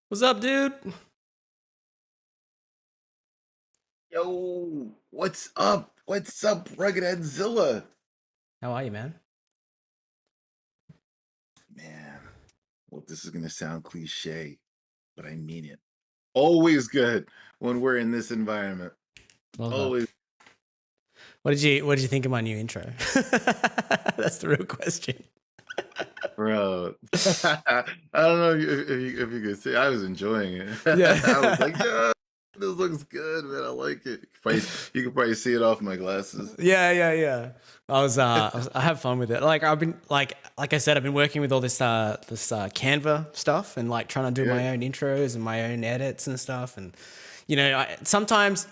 What's up, dude? Yo, what's up? What's up, Rugged Zilla? How are you, man? Man, well, this is gonna sound cliche, but I mean it. Always good when we're in this environment. Love that. Always, What did you think of my new intro? That's the real question. bro. I don't know if you could see. I was enjoying it. I was Yeah. like, yeah, this looks good, man. I like it. You can probably see it off my glasses. Yeah. I have fun with it. Like I've been like I said, I've been working with all this Canva stuff and like trying to do Yeah, my own intros and my own edits and stuff. And sometimes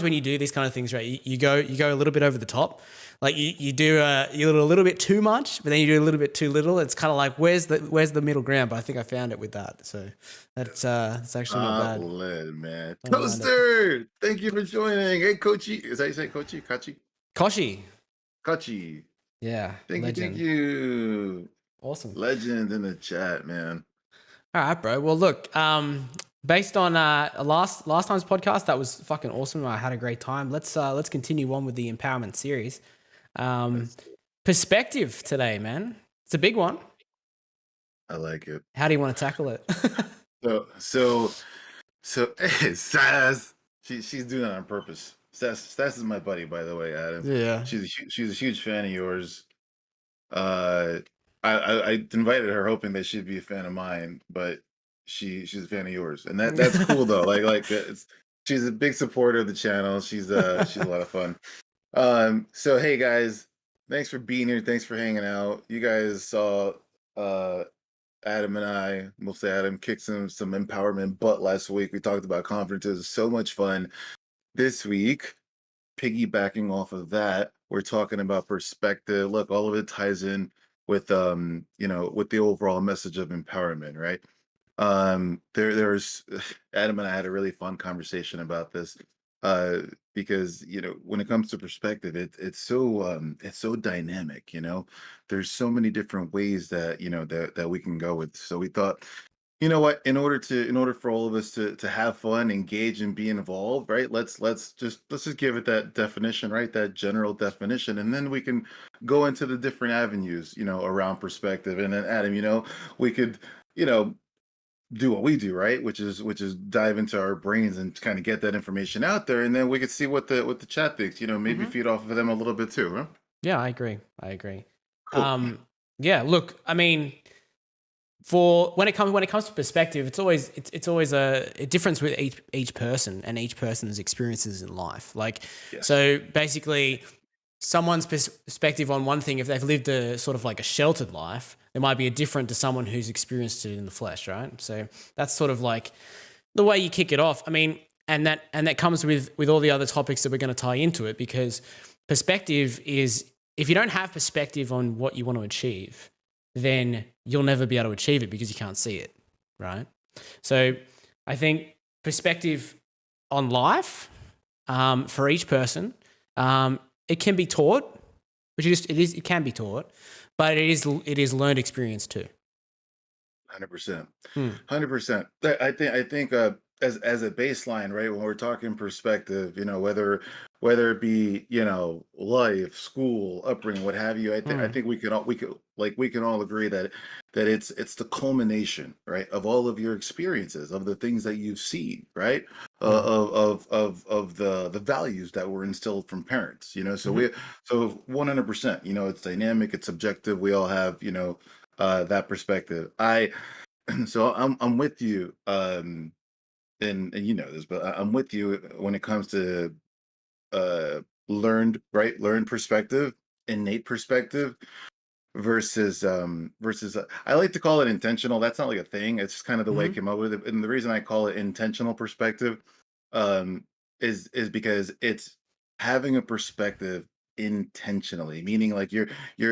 when you do these kind of things, right, you go a little bit over the top. Like you do a little bit too much, but then you do a little bit too little. It's kind of like where's the middle ground? But I think I found it with that. So it's actually not bad. solid, man. I don't mind it. Toaster, thank you for joining. Hey, Kochi, is that how you say Kochi? Kachi? Koshi. Kachi. Yeah, Thank legend. you. Awesome. Legend in the chat, man. All right, bro. Well, look, based on last time's podcast, that was fucking awesome. I had a great time. Let's continue on with the empowerment series. Um, That's Perspective today, man. It's a big one. I like it. How do you want to tackle it? So hey, Sass. She's doing it on purpose. Sass is my buddy, by the way, Adam. Yeah. She's a huge fan of yours. Uh I invited her hoping that she'd be a fan of mine, but she's a fan of yours. And that's cool though. She's a big supporter of the channel. She's a lot of fun. So hey guys, thanks for being here. Thanks for hanging out. You guys saw uh Adam and I, mostly Adam, kicked some empowerment butt last week. We talked about conferences. So much fun. This week, piggybacking off of that, we're talking about perspective. Look, all of it ties in with with the overall message of empowerment, right? There's Adam and I had a really fun conversation about this because when it comes to perspective, it's so dynamic. There's so many different ways that that we can go with. So we thought, you know what, in order for all of us to have fun, engage, and be involved, right? Let's just give it that definition, right? That general definition, and then we can go into the different avenues, around perspective. And then Adam, we could you know do what we do, right? Which is dive into our brains and kind of get that information out there, and then we could see what the chat thinks. Maybe Hmm. feed off of them a little bit too, huh? Yeah, I agree. I agree. Cool. Yeah. Look, I mean, for when it comes to perspective, it's always a difference with each person and each person's experiences in life. Like, Yes. so basically, someone's perspective on one thing, if they've lived a sort of like a sheltered life, it might be a different to someone who's experienced it in the flesh, right? So that's sort of like the way you kick it off. I mean, and that comes with all the other topics that we're going to tie into it, because perspective is, if you don't have perspective on what you want to achieve, then you'll never be able to achieve it because you can't see it, right? So I think perspective on life, for each person, it can be taught, it can be taught, but it is learned experience too. 100%. Hmm. 100%. I think as a baseline, right? When we're talking perspective, whether it be life, school, upbringing, what have you. I Hmm. think we can all agree that it's the culmination, right, of all of your experiences, of the things that you've seen, right, Hmm. of the values that were instilled from parents. Hmm. So 100%. It's dynamic, it's subjective. We all have that perspective. So I'm with you, and you know this, but I'm with you when it comes to learned perspective, innate perspective versus I like to call it intentional. That's not like a thing. It's just kind of the way I Hmm. came up with it. And the reason I call it intentional perspective um is because it's having a perspective intentionally, meaning like you're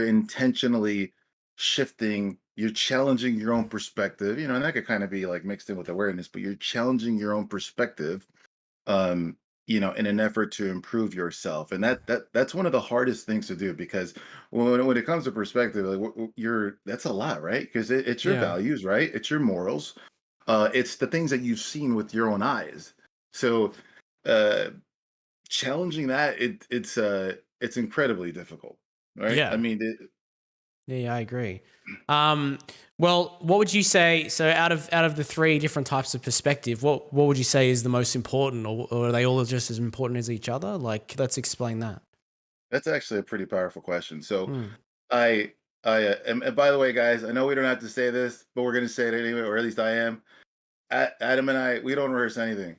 intentionally shifting, you're challenging your own perspective, and that could kind of be like mixed in with awareness, but you're challenging your own perspective um in an effort to improve yourself. And that's one of the hardest things to do, because when it comes to perspective, like you're that's a lot, right? Because it's your Yeah. values, right? It's your morals. It's the things that you've seen with your own eyes. So uh, challenging that, it's incredibly difficult, right? I Yeah. mean, Yeah, I agree. Um, well, what would you say? So, out of the three different types of perspective, what would you say is the most important, or are they all just as important as each other? Like, let's explain that. that's actually a pretty powerful question. So Mm. I and by the way, guys, I know we don't have to say this, but we're going to say it anyway, or at least I am. Adam and I, we don't rehearse anything.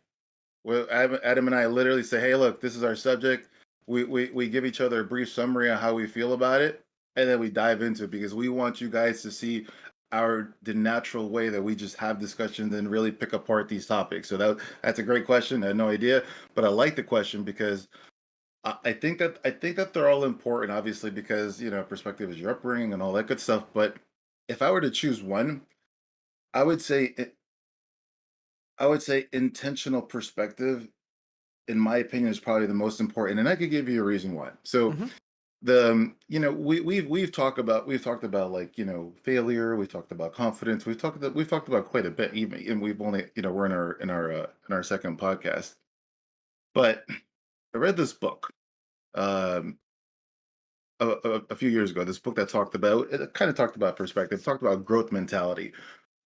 Well, Adam and I literally say, "Hey, look, this is our subject." We give each other a brief summary on how we feel about it, and then we dive into it because we want you guys to see the natural way that we just have discussions and really pick apart these topics. So that's a great question. I had no idea, but I like the question because I think that they're all important, obviously, because perspective is your upbringing and all that good stuff. But if I were to choose one, I would say intentional perspective, in my opinion, is probably the most important, and I could give you a reason why. So Hmm. we've talked about like failure. We've talked about confidence. We've talked about quite a bit, even, and we've only we're in our second podcast. But I read this book um a few years ago. This book that talked about it kind of talked about perspective, talked about growth mentality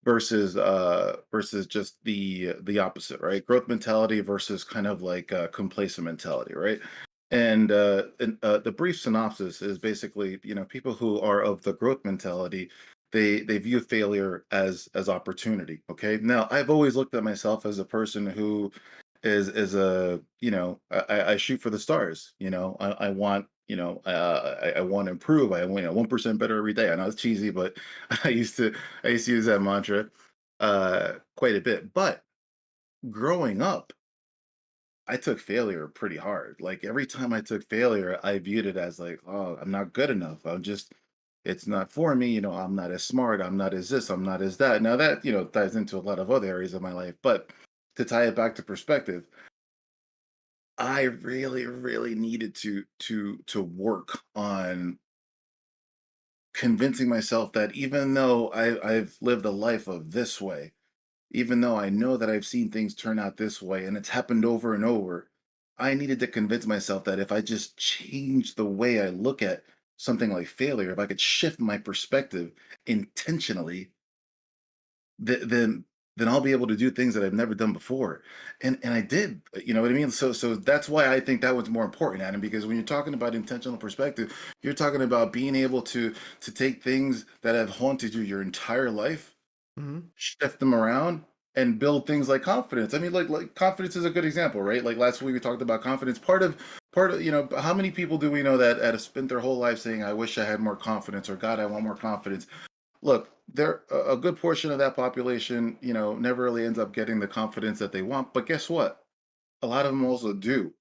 versus just the opposite, right? Growth mentality versus kind of like complacent mentality, right? And the brief synopsis is basically, people who are of the growth mentality, they view failure as opportunity. Okay, now I've always looked at myself as a person who is a I shoot for the stars. I want I want to improve. I want 1% better every day. I know it's cheesy, but I used to use that mantra quite a bit. But growing up, I took failure pretty hard. Like every time I took failure, I viewed it as like, oh, I'm not good enough. It's not for me. I'm not as smart. I'm not as this. I'm not as that. Now that, ties into a lot of other areas of my life. But to tie it back to perspective, I really, really needed to work on convincing myself that even though I've lived a life of this way, even though I know that I've seen things turn out this way and it's happened over and over, I needed to convince myself that if I just change the way I look at something like failure, if I could shift my perspective intentionally, then I'll be able to do things that I've never done before. And I did, you know what I mean? So that's why I think that was more important, Adam, because when you're talking about intentional perspective, you're talking about being able to take things that have haunted you your entire life, Hmm. shift them around, and build things like confidence. I mean, like confidence is a good example, right? Like last week we talked about confidence. Part of how many people do we know that have spent their whole life saying, "I wish I had more confidence," or "God, I want more confidence." Look, there a good portion of that population, never really ends up getting the confidence that they want. But guess what? A lot of them also do,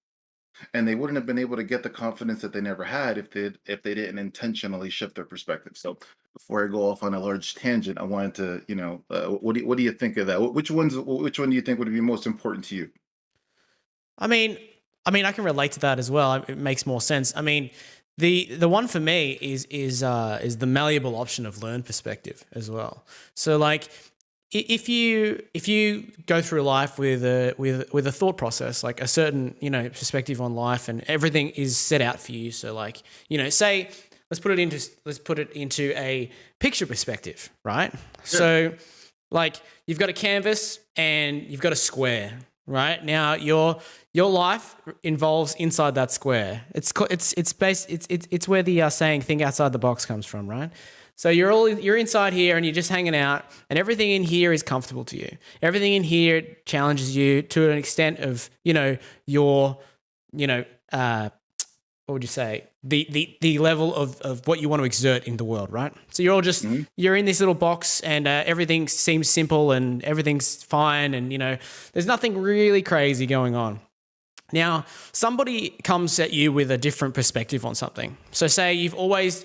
and they wouldn't have been able to get the confidence that they never had if they didn't intentionally shift their perspective. So before I go off on a large tangent, I wanted to, what do you think of that? Which one do you think would be most important to you? I mean, I can relate to that as well. It makes more sense. I mean, the one for me is the malleable option of learn perspective as well. So like, if you go through life with a thought process, like a certain perspective on life, and everything is set out for you. So like, say let's put it into a picture perspective, right? Sure. So like, you've got a canvas and you've got a square, right? Now your life involves inside that square. It's where the saying "think outside the box" comes from, right? So you're inside here and you're just hanging out, and everything in here is comfortable to you. Everything in here challenges you to an extent of your you know what would you say, the level of what you want to exert in the world, right? So you're all just Hmm. you're in this little box, and everything seems simple and everything's fine, and there's nothing really crazy going on. Now, somebody comes at you with a different perspective on something. So, say you've always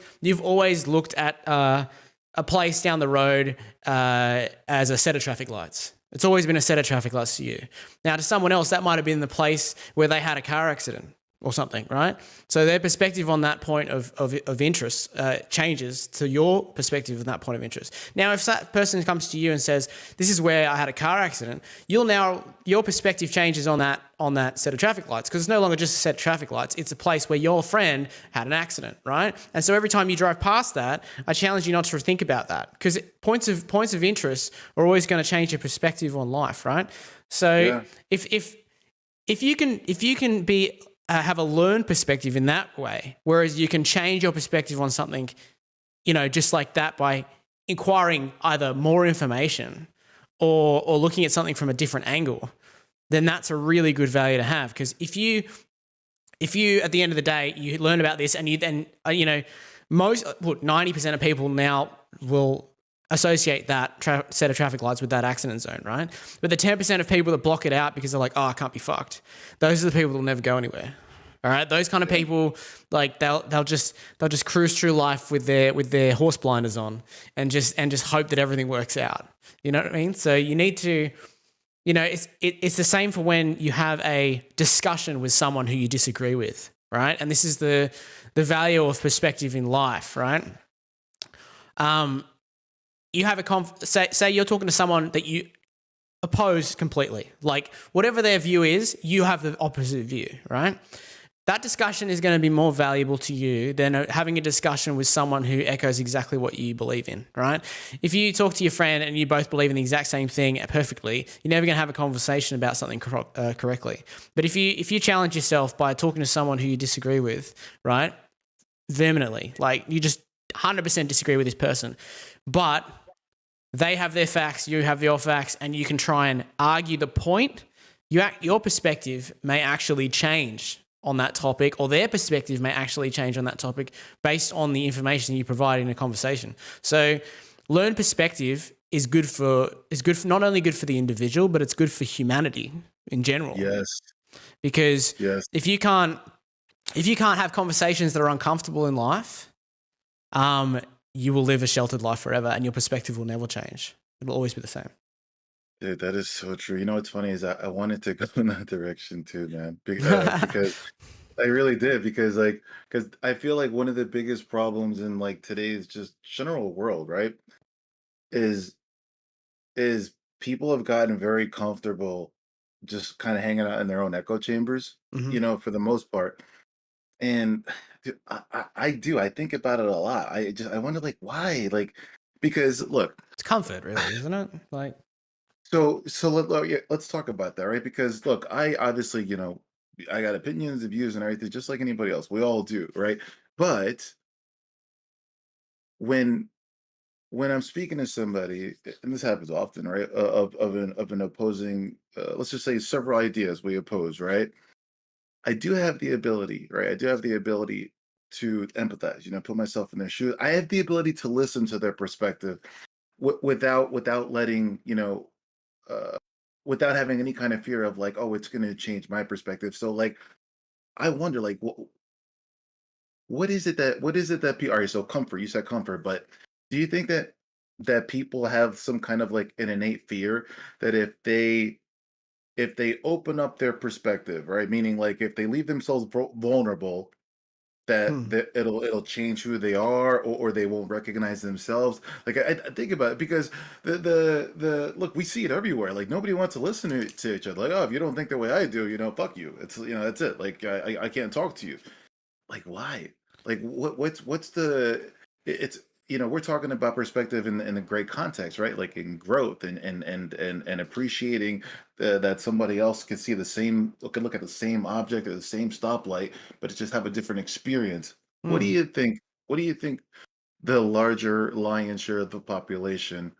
looked at a place down the road as a set of traffic lights. It's always been a set of traffic lights to you. Now, to someone else, that might have been the place where they had a car accident. or something, right? So their perspective on that point of interest changes to your perspective on that point of interest. Now, if that person comes to you and says, "This is where I had a car accident," your perspective changes on that set of traffic lights, because it's no longer just a set of traffic lights. It's a place where your friend had an accident, right? And so every time you drive past that, I challenge you not to think about that, because points of interest are always going to change your perspective on life, right? So if you can be have a learned perspective in that way, whereas you can change your perspective on something, just like that, by inquiring either more information or looking at something from a different angle, then that's a really good value to have. Because if you at the end of the day you learn about this and you then 90% of people now will associate that set of traffic lights with that accident zone, right? But the 10% of people that block it out because they're like, "Oh, I can't be fucked," those are the people that will never go anywhere. All right, those kind of people, like they'll just cruise through life with their horse blinders on and just hope that everything works out. You know what I mean? So you need to, it's the same for when you have a discussion with someone who you disagree with, right? And this is the value of perspective in life, right? You have say you're talking to someone that you oppose completely. Like whatever their view is, you have the opposite view, right? That discussion is going to be more valuable to you than having a discussion with someone who echoes exactly what you believe in, right? If you talk to your friend and you both believe in the exact same thing perfectly, you're never going to have a conversation about something correctly. But if you challenge yourself by talking to someone who you disagree with, right, vehemently, like you just 100% disagree with this person, but they have their facts, you have your facts, and you can try and argue the point, your perspective may actually change on that topic, or their perspective may actually change on that topic based on the information you provide in a conversation. So learned perspective is not only good for the individual, but it's good for humanity in general. Yes. Because if you can't have conversations that are uncomfortable in life, you will live a sheltered life forever and your perspective will never change. It'll always be the same. Dude, that is so true. You know what's funny is I wanted to go in that direction too, man. Because I really did. Because I feel like one of the biggest problems in like today's just general world, right, is people have gotten very comfortable just kind of hanging out in their own echo chambers, Mm-hmm. for the most part. And dude, I think about it a lot. I wonder like why, like, because look, It's comfort, really, isn't it? Like, let's talk about that, right? Because look, I obviously, I got opinions and views and everything, just like anybody else. We all do, right? But when I'm speaking to somebody, and this happens often, right? Of an opposing, let's just say several ideas we oppose, right? I do have the ability, right? I do have the ability to empathize, put myself in their shoes. I have the ability to listen to their perspective without letting, uh, without having any kind of fear of like, oh, it's going to change my perspective. So like, I wonder, like, what is it that people? All right, so comfort. You said comfort, but do you think that people have some kind of like an innate fear that if they open up their perspective, right? Meaning like if they leave themselves vulnerable, that it'll change who they are, or they won't recognize themselves. Like I think about it because the look, we see it everywhere. Like nobody wants to listen to each other. Like, oh, if you don't think the way I do, fuck you. It's that's it. Like I can't talk to you. Like why? Like what's the it's we're talking about perspective in a great context, right? Like in growth and appreciating that somebody else can see the same, look at the same object or the same stoplight, but it just have a different experience. What do mm. you think? What do you think the larger lion's share of the population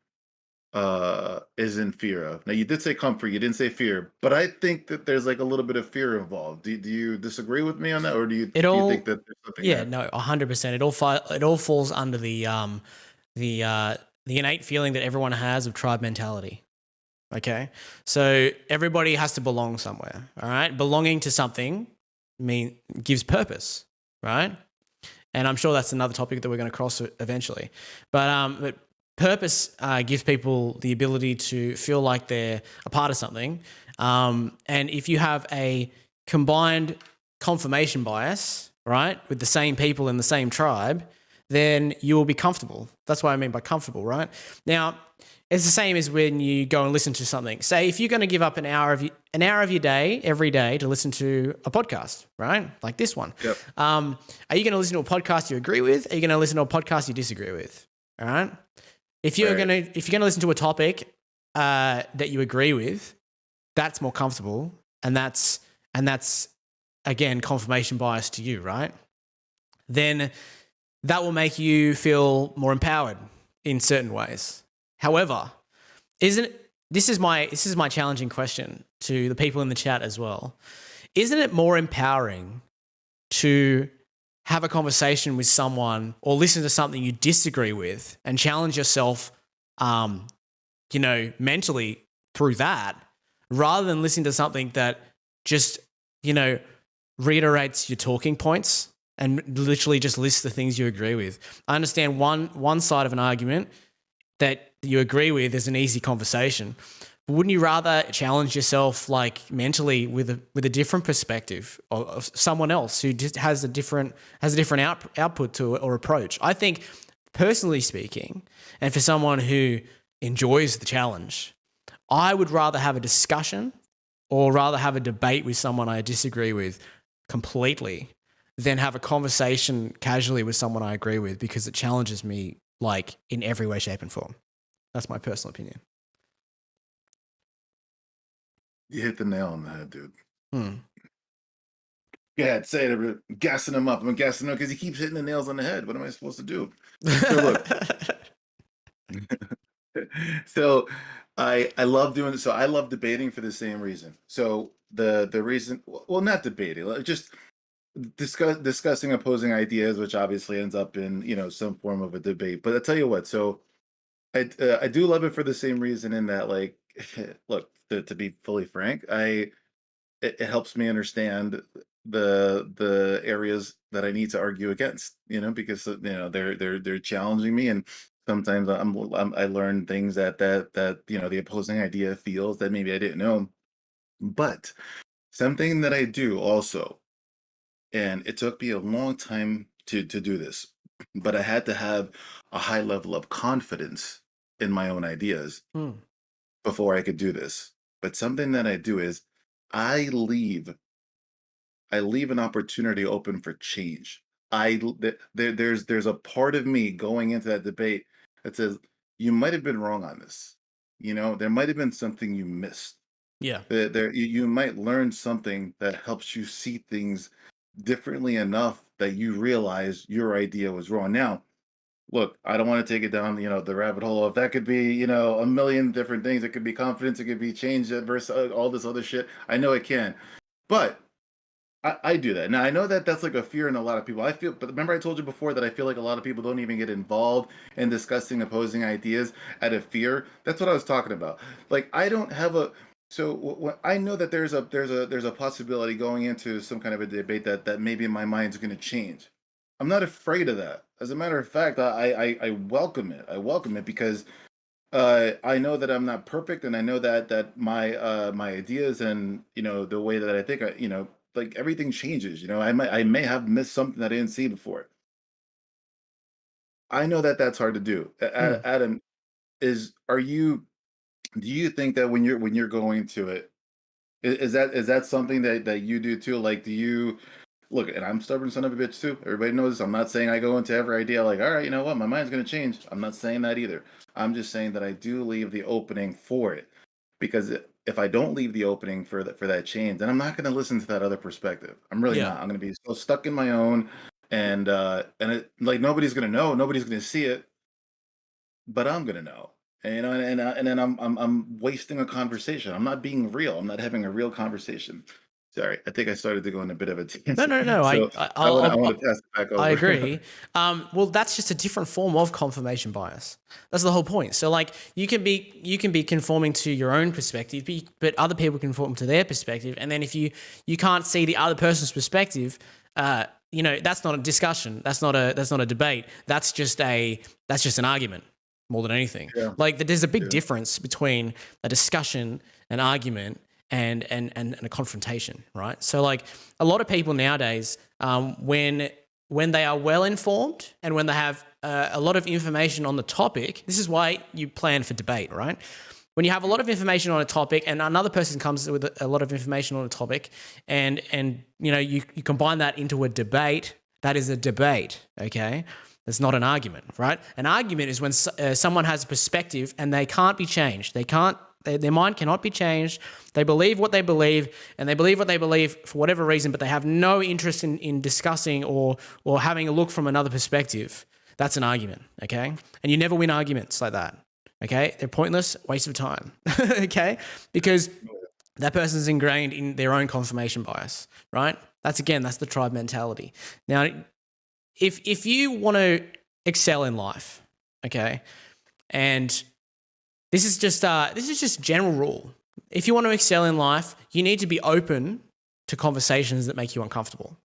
is in fear of? Now you did say comfort, you didn't say fear, but I think that there's like a little bit of fear involved. Do you disagree with me on that, or It do you think all, that there's something yeah, there? no, 100%. It all falls under the innate feeling that everyone has of tribe mentality. Okay, so everybody has to belong somewhere. All right, belonging to something gives purpose, right? And I'm sure that's another topic that we're going to cross eventually. But purpose gives people the ability to feel like they're a part of something. And if you have a combined confirmation bias, right, with the same people in the same tribe, then you will be comfortable. That's what I mean by comfortable, right? Now, it's the same as when you go and listen to something. Say if you're going to give up an hour of your day every day to listen to a podcast, right? Like this one. Yep. Are you going to listen to a podcast you agree with? Are you going to listen to a podcast you disagree with? All right. If you're going to listen to a topic that you agree with, that's more comfortable, and that's again confirmation bias to you, right? Then that will make you feel more empowered in certain ways. However, this is my challenging question to the people in the chat as well. Isn't it more empowering to have a conversation with someone or listen to something you disagree with and challenge yourself, mentally through that, rather than listening to something that just, reiterates your talking points and literally just lists the things you agree with? I understand one side of an argument that you agree with is an easy conversation. But wouldn't you rather challenge yourself like mentally with a different perspective of someone else who just has a different output to it or approach? I think, personally speaking, and for someone who enjoys the challenge, I would rather have a discussion or rather have a debate with someone I disagree with completely than have a conversation casually with someone I agree with, because it challenges me like in every way, shape, and form. That's my personal opinion. You hit the nail on the head, dude. Yeah, I'd say it. I'm gassing him up. I'm gassing him because he keeps hitting the nails on the head. What am I supposed to do? So look. So I love doing this. So I love debating for the same reason. So the reason, well, not debating, just discussing opposing ideas, which obviously ends up in some form of a debate. But I'll tell you what. So I do love it for the same reason, in that, like, look, to be fully frank, it helps me understand the areas that I need to argue against, because they're challenging me, and sometimes I learn things that the opposing idea feels that maybe I didn't know. But something that I do also, and it took me a long time to do this, but I had to have a high level of confidence in my own ideas before I could do this. But something that I do is I leave an opportunity open for change. There's a part of me going into that debate that says, you might have been wrong on this. There might have been something you missed. Yeah. You might learn something that helps you see things differently enough that you realize your idea was wrong. Now, look, I don't want to take it down, the rabbit hole. If that could be, a million different things, it could be confidence, it could be change versus all this other shit. I know it can, but I do that. Now, I know that that's like a fear in a lot of people. But remember I told you before that I feel like a lot of people don't even get involved in discussing opposing ideas out of fear. That's what I was talking about. Like, I don't have when I know that there's a possibility going into some kind of a debate that maybe my mind's going to change. I'm not afraid of that. As a matter of fact, I welcome it. I welcome it because I know that I'm not perfect, and I know that my ideas and the way that I think, like, everything changes. I may have missed something that I didn't see before. I know that that's hard to do. Adam, do you think that when you're going to it, is that something that you do too? Like, do you look? And I'm stubborn son of a bitch too. Everybody knows this. I'm not saying I go into every idea like, all right, you know what, my mind's gonna change. I'm not saying that either. I'm just saying that I do leave the opening for it, because if I don't leave the opening for that change, then I'm not going to listen to that other perspective. I'm really not. I'm going to be so stuck in my own, and it, like, nobody's going to know, nobody's going to see it, but I'm going to know. And then I'm wasting a conversation. I'm not being real. I'm not having a real conversation. Sorry, I think I started to go on a bit of a tangent. No. So I want to pass it back over. I agree. Well, that's just a different form of confirmation bias. That's the whole point. So, like, you can be conforming to your own perspective, but other people conform to their perspective. And then if you can't see the other person's perspective, that's not a discussion. That's not a debate. That's just an argument more than anything. Yeah. Like, there's a big difference between a discussion, an argument, and a confrontation, right? So like a lot of people nowadays, when they are well informed and when they have a lot of information on the topic, this is why you plan for debate, right? When you have a lot of information on a topic and another person comes with a lot of information on a topic, and you combine that into a debate, that is a debate, okay? It's not an argument, right? An argument is when someone has a perspective and they can't be changed. Their mind cannot be changed. They believe what they believe, and they believe what they believe for whatever reason, but they have no interest in discussing or having a look from another perspective. That's an argument, okay? And you never win arguments like that, okay? They're pointless, waste of time, okay? Because that person's ingrained in their own confirmation bias, right? That's the tribe mentality. Now, if you want to excel in life, okay, and this is just general rule. If you want to excel in life, you need to be open to conversations that make you uncomfortable.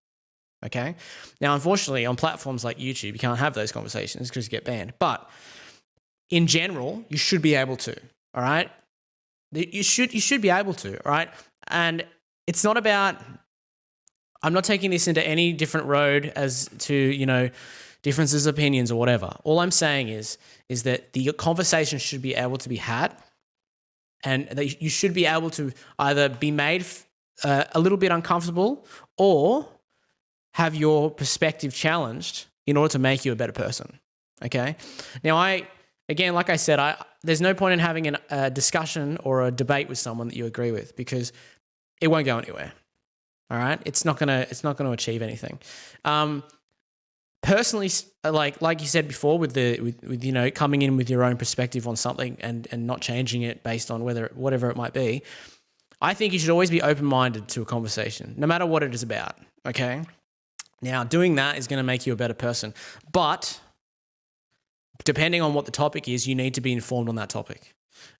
Okay? Now, unfortunately, on platforms like YouTube, you can't have those conversations because you get banned. But in general, you should be able to. All right? You should be able to. All right? And it's not about. I'm not taking this into any different road as to differences of opinions or whatever. All I'm saying is that the conversation should be able to be had, and that you should be able to either be made a little bit uncomfortable or have your perspective challenged in order to make you a better person. Okay? Now, like I said, there's no point in having a discussion or a debate with someone that you agree with because it won't go anywhere. All right? It's not gonna achieve anything. Personally, like you said before, with coming in with your own perspective on something and not changing it based on whatever it might be, I think you should always be open-minded to a conversation, no matter what it is about. Okay. Now, doing that is going to make you a better person, but depending on what the topic is, you need to be informed on that topic.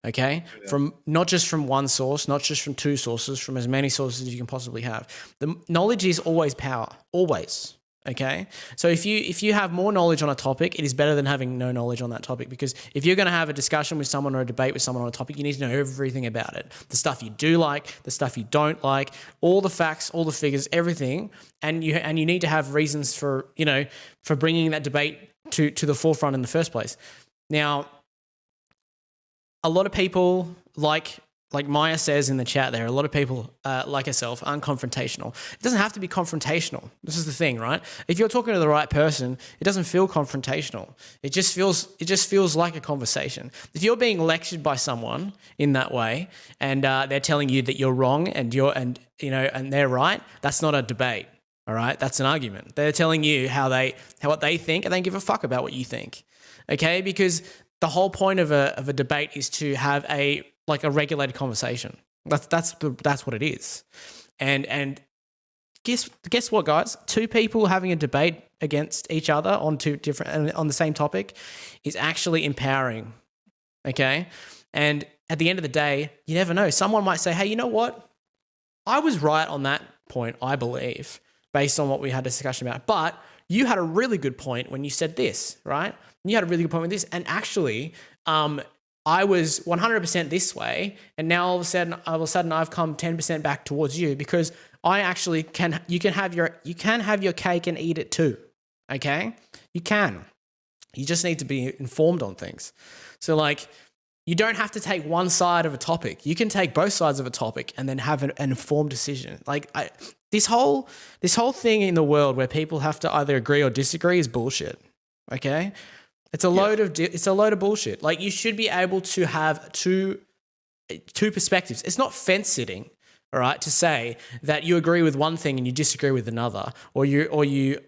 Okay, yeah. From not just from one source, not just from two sources, from as many sources as you can possibly have. The knowledge is always power, always. Okay, so if you have more knowledge on a topic, it is better than having no knowledge on that topic, because if you're going to have a discussion with someone or a debate with someone on a topic, you need to know everything about it, the stuff you do like, the stuff you don't like, all the facts, all the figures, everything, and you need to have reasons for bringing that debate to the forefront in the first place. Now, a lot of people, like Maya says in the chat there, a lot of people like herself aren't confrontational. It doesn't have to be confrontational. This is the thing, right? If you're talking to the right person, it doesn't feel confrontational. It just feels like a conversation. If you're being lectured by someone in that way, and they're telling you that you're wrong and they're right, that's not a debate. All right, that's an argument. They're telling you what they think, and they don't give a fuck about what you think. Okay, because the whole point of a debate is to have a regulated conversation. That's what it is. And guess what, guys? Two people having a debate against each other on the same topic is actually empowering. Okay? And at the end of the day, you never know. Someone might say, "Hey, you know what? I was right on that point, I believe, based on what we had a discussion about. But you had a really good point when you said this, right? You had a really good point with this. And actually, I was 100% this way, and now all of a sudden I've come 10% back towards you, because I actually you can have your cake and eat it too. Okay? You can. You just need to be informed on things. So you don't have to take one side of a topic. You can take both sides of a topic and then have an informed decision. This whole thing in the world where people have to either agree or disagree is bullshit. Okay? It's a load of bullshit. You should be able to have two perspectives. It's not fence sitting, all right, to say that you agree with one thing and you disagree with another, or you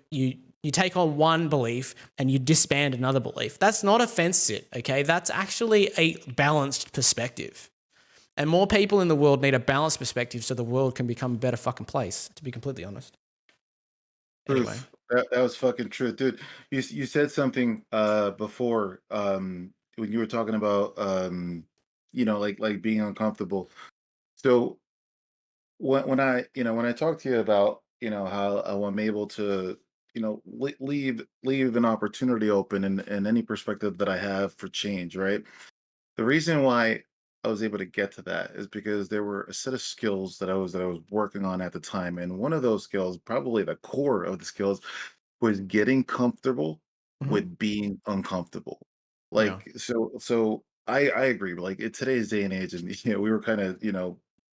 take on one belief and you disband another belief. That's not a fence sit, okay? That's actually a balanced perspective. And more people in the world need a balanced perspective so the world can become a better fucking place, to be completely honest. Anyway. That was fucking true, dude. You said something before when you were talking about like being uncomfortable. So when I talk to you about how I'm able to leave an opportunity open in any perspective that I have for change, right? The reason why I was able to get to that is because there were a set of skills that I was working on at the time, and one of those skills, probably the core of the skills, was getting comfortable Mhm. with being uncomfortable. Yeah. I agree. Like in today's day and age, and we were kind of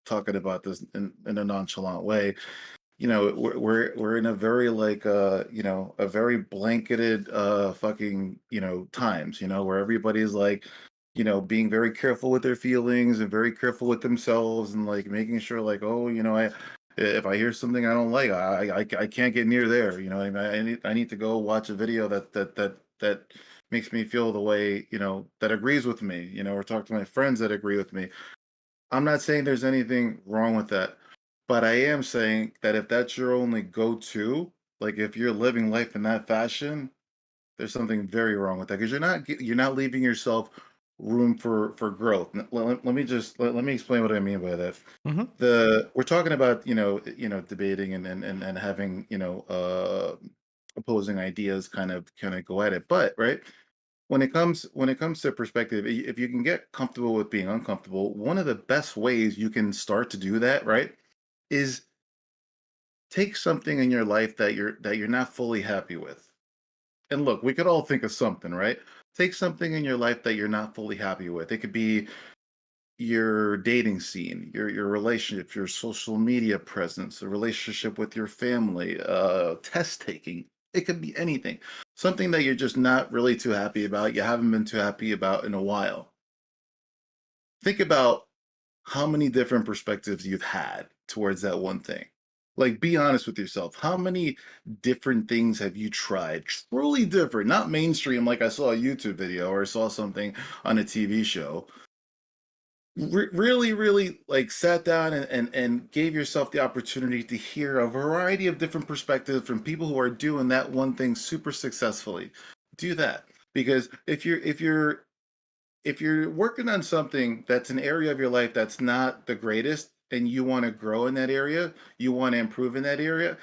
talking about this in a nonchalant way. We're in a very like a very blanketed fucking times, where everybody's like being very careful with their feelings and very careful with themselves, and like making sure like, oh, if I hear something I don't like, I can't get near there. I mean, I need to go watch a video that makes me feel the way, that agrees with me, or talk to my friends that agree with me. I'm not saying there's anything wrong with that, but I am saying that if that's your only go-to, like if you're living life in that fashion, there's something very wrong with that, because you're not leaving yourself room for growth. Let me explain what I mean by that. Mhm. We're talking about debating and having opposing ideas kind of go at it, but right when it comes to perspective, if you can get comfortable with being uncomfortable, one of the best ways you can start to do that, right, is take something in your life that you're not fully happy with. And look, we could all think of something, right? Take something in your life that you're not fully happy with. It could be your dating scene, your relationship, your social media presence, a relationship with your family, test taking. It could be anything. Something that you're just not really too happy about, you haven't been too happy about in a while. Think about how many different perspectives you've had towards that one thing. Like, be honest with yourself. How many different things have you tried? Truly different, not mainstream, like I saw a YouTube video or I saw something on a TV show. Really, really like sat down and gave yourself the opportunity to hear a variety of different perspectives from people who are doing that one thing super successfully. Do that, because if you're working on something that's an area of your life that's not the greatest, and you want to grow in that area, you want to improve in that area,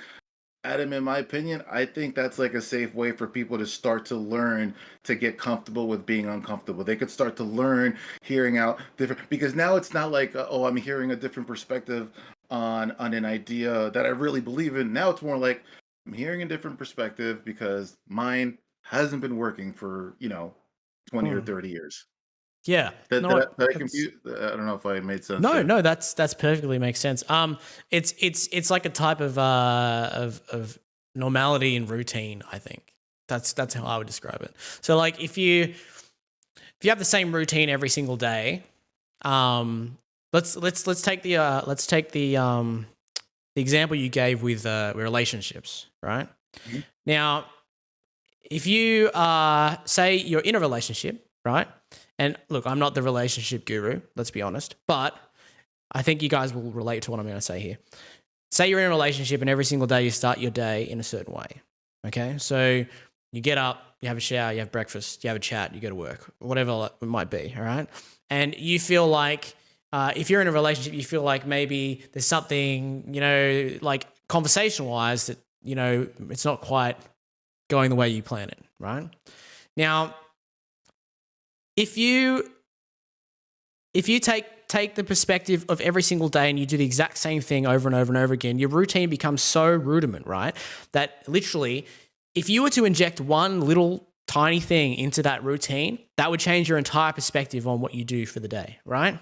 Adam, in my opinion, I think that's like a safe way for people to start to learn to get comfortable with being uncomfortable. They could start to learn hearing out different, because now it's not like, oh, I'm hearing a different perspective on an idea that I really believe in. Now it's more like I'm hearing a different perspective because mine hasn't been working for 20 or Mm. 30 years. Yeah. Did, No, did, I, did I that's confuse? I don't know if I made sense no, there. no. That's perfectly makes sense. It's like a type of normality and routine. I think that's how I would describe it. So like if you have the same routine every single day, let's take the example you gave with relationships, right? Mhm. Now, if you say you're in a relationship, right? And look, I'm not the relationship guru, let's be honest, but I think you guys will relate to what I'm going to say here. Say you're in a relationship and every single day you start your day in a certain way. Okay? So you get up, you have a shower, you have breakfast, you have a chat, you go to work, whatever it might be, all right? And you feel like if you're in a relationship, you feel like maybe there's something, like conversation wise that, it's not quite going the way you plan it, right? Now, if you take the perspective of every single day and you do the exact same thing over and over and over again, your routine becomes so rudiment, right? That literally, if you were to inject one little tiny thing into that routine, that would change your entire perspective on what you do for the day, right?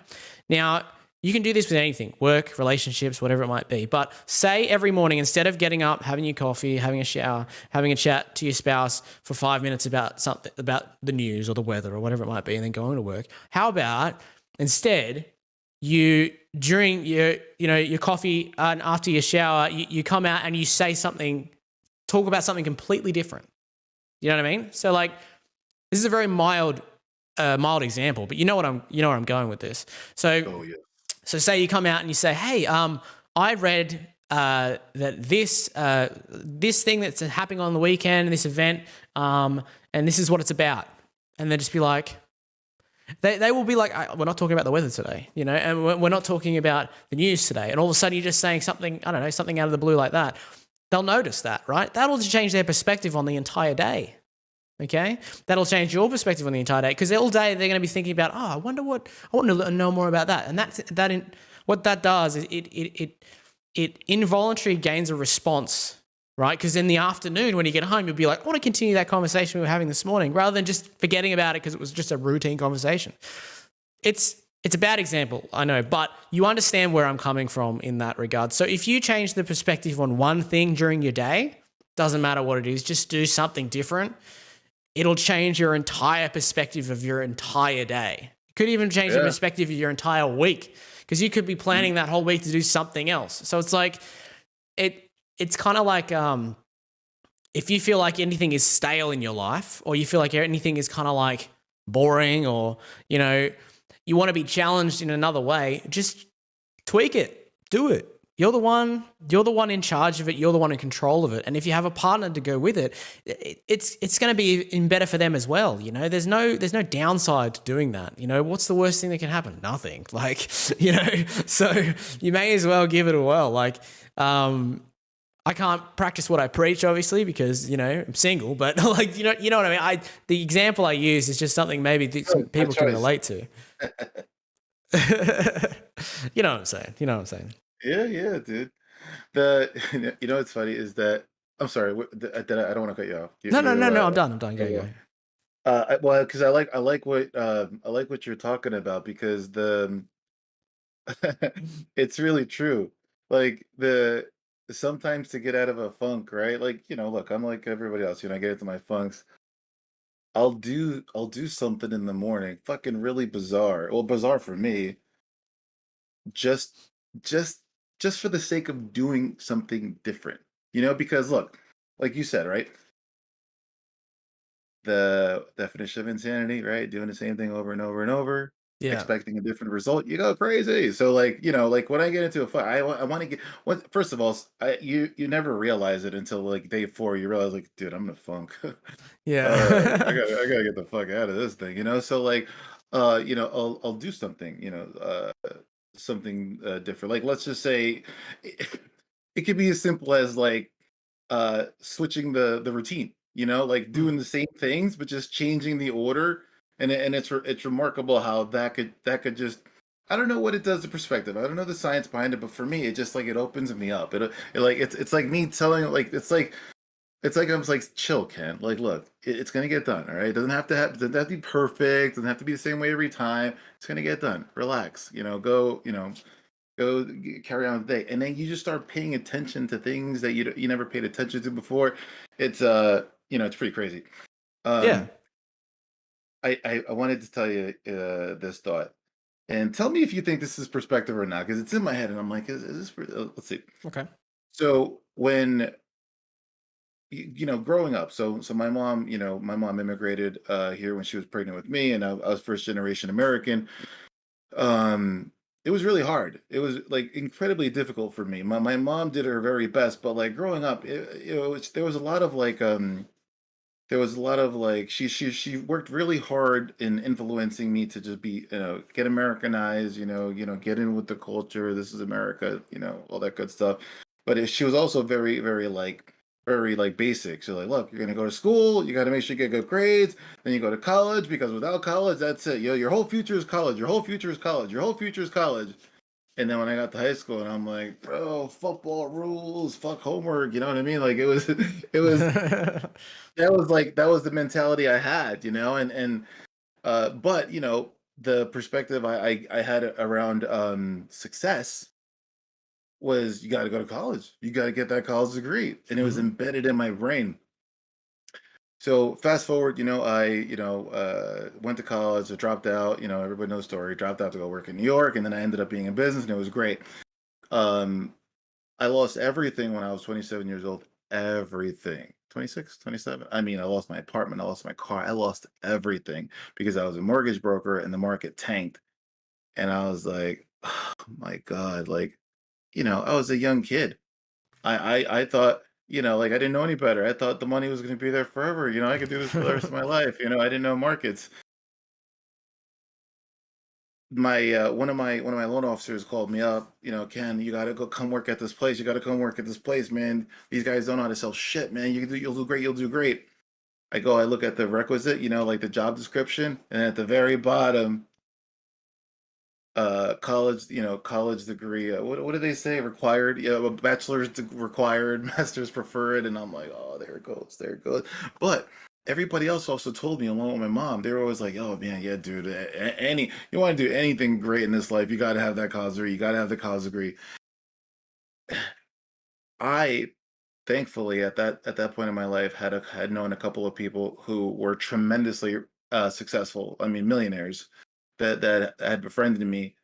Now, you can do this with anything, work, relationships, whatever it might be. But say every morning, instead of getting up, having your coffee, having a shower, having a chat to your spouse for 5 minutes about something, about the news or the weather or whatever it might be, and then going to work, how about instead you, during your coffee and after your shower, you come out and you say something, talk about something completely different. You know what I mean? So like, this is a very mild example, but you know where I'm going with this. So Oh yeah. so say you come out and you say, "Hey, I read that this thing that's happening on the weekend, this event, and this is what it's about," and they just be like, they will be like, "We're not talking about the weather today, and we're not talking about the news today," and all of a sudden you're just saying something, I don't know, something out of the blue like that. They'll notice that, right? That'll change their perspective on the entire day. Okay, that'll change your perspective on the entire day, because all day they're going to be thinking about, I want to know more about that, and what that does is it involuntarily gains a response, right? Because in the afternoon when you get home, you'll be like, I want to continue that conversation we were having this morning, rather than just forgetting about it because it was just a routine conversation. It's a bad example, I know, but you understand where I'm coming from in that regard. So if you change the perspective on one thing during your day, doesn't matter what it is, just do something different. It'll change your entire perspective of your entire day. It could even change the perspective of your entire week, because you could be planning that whole week to do something else. So it's like, it's kind of like, if you feel like anything is stale in your life, or you feel like anything is kind of like boring, or, you want to be challenged in another way, just tweak it, do it. You're the one in charge of it. You're the one in control of it. And if you have a partner to go with it, it's going to be better for them as well. There's no downside to doing that. What's the worst thing that can happen? Nothing. So you may as well give it a whirl. I can't practice what I preach, obviously, because, I'm single, but you know what I mean? The example I use is just something maybe some people can relate to. You know what I'm saying? Yeah, dude. What's funny is that I'm sorry. I don't want to cut you off. No, I'm done. Go. Well, because I like what you're talking about, because it's really true. Like sometimes to get out of a funk, right? Look, I'm like everybody else. I get into my funks. I'll do something in the morning, fucking really bizarre. Well, bizarre for me, just just just for the sake of doing something different. Because look, like you said, right? The definition of insanity, right? Doing the same thing over and over and over, Yeah. expecting a different result, you go crazy. So, like when I get into a fight, I want to get what. First of all, you never realize it until like day 4. You realize, like, dude, I'm in a funk. I Yeah. gotta get the fuck out of this thing. So like, I'll do something. Something different. Like, let's just say, it could be as simple as like switching the routine, like doing the same things but just changing the order. And it's remarkable how that could just, I don't know what it does to perspective. I don't know the science behind it, but for me, it just like it opens me up. It's like me telling, like, it's like I was like, chill, Ken. Like, look, it's gonna get done. All right, doesn't have to be perfect. Doesn't have to be the same way every time. It's gonna get done. Relax. Go carry on with the day, and then you just start paying attention to things that you never paid attention to before. It's pretty crazy. Yeah. um I wanted to tell you this thought, and tell me if you think this is perspective or not, because it's in my head and I'm like, is this let's see. Okay. So when growing up, so my mom immigrated here when she was pregnant with me, and I was first generation American. um it was really hard. It was like incredibly difficult for me. My mom did her very best, but like growing up, there was a lot of like she worked really hard in influencing me to just be, get Americanized, get in with the culture. This is America, all that good stuff. But she was also very, very like basic. So like, look, you're gonna go to school, you got to make sure you get good grades, then you go to college, because without college, that's it. Your whole future is college. Your whole future is college. Your whole future is college. And then when I got to high school, and I'm like, bro, football rules, fuck homework. You know what I mean? Like it was that was the mentality I had, and but the perspective I had around success was, you got to go to college, you got to get that college degree, and it was Mhm. embedded in my brain. So fast forward, I went to college, I dropped out, everybody knows the story, dropped out to go work in New York, and then I ended up being in business, and it was great. um I lost everything when I was 27 years old. Everything. 26, 27. I mean, I lost my apartment. I lost my car. I lost everything because I was a mortgage broker and the market tanked. And I was like, oh my God. Like, I was a young kid. I thought, like, I didn't know any better. I thought the money was going to be there forever. I could do this for the rest of my life. I didn't know markets. My one of my loan officers called me up. Ken, you gotta go come work at this place. You gotta come work at this place, man. These guys don't know how to sell shit, man. You'll do great. You'll do great. I look at the requisite, like the job description, and at the very bottom, college degree. What do they say? Required, a required, master's preferred, and I'm like, oh, there it goes, there it goes. But everybody else also told me, along with my mom, they were always like, oh man, yeah, dude, you want to do anything great in this life, you got to have that college degree, you got to have the college degree. I thankfully at that point in my life had known a couple of people who were tremendously successful. I mean, millionaires that had befriended me,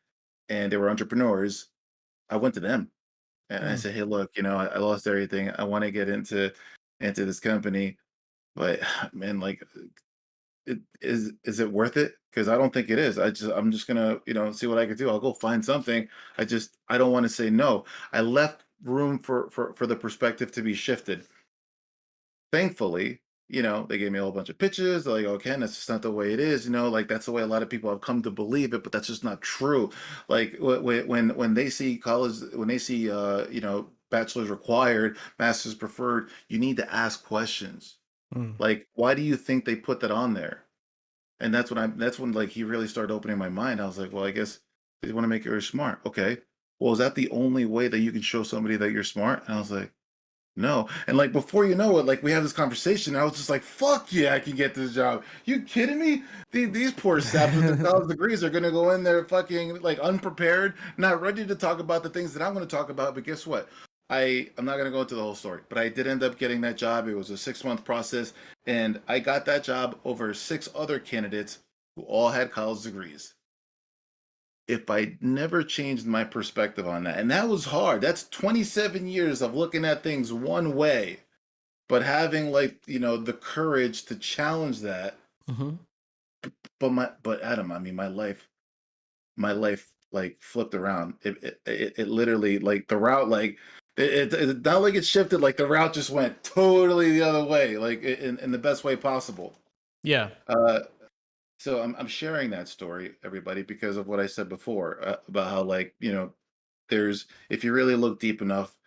and they were entrepreneurs. I went to them and I Mm. said, "Hey, look, I lost everything. I want to get into this company, but man, like, is it worth it? Because I don't think it is. I'm just gonna see what I could do. I'll go find something. I don't want to say no. I left room for the perspective to be shifted. Thankfully, they gave me a whole bunch of pitches. They're like, "Oh, Ken, that's just not the way it is." Like that's the way a lot of people have come to believe it, but that's just not true. Like when they see college, when they see bachelor's required, master's preferred, you need to ask questions. Mm. Like, why do you think they put that on there? And that's when like he really started opening my mind. I was like, well, I guess they want to make you smart. Okay. Well, is that the only way that you can show somebody that you're smart? And I was like, no. And like before you know it, like we have this conversation, I was just like, fuck yeah, I can get this job. You kidding me? These poor saps with their college degrees are gonna go in there fucking like unprepared, not ready to talk about the things that I'm gonna talk about. But guess what? I'm not gonna go into the whole story, but I did end up getting that job. It was a 6-month process, and I got that job over 6 other candidates who all had college degrees. If I never changed my perspective on that, and that was hard. That's 27 years of looking at things one way, but having like, the courage to challenge that. Mm-hmm. But Adam, I mean, my life like flipped around. It literally, like, the route, like, it's not like it shifted, like the route just went totally the other way, like in the best way possible. Yeah. Uh, So I'm sharing that story, everybody, because of what I said before, about how, like, there's, if you really look deep enough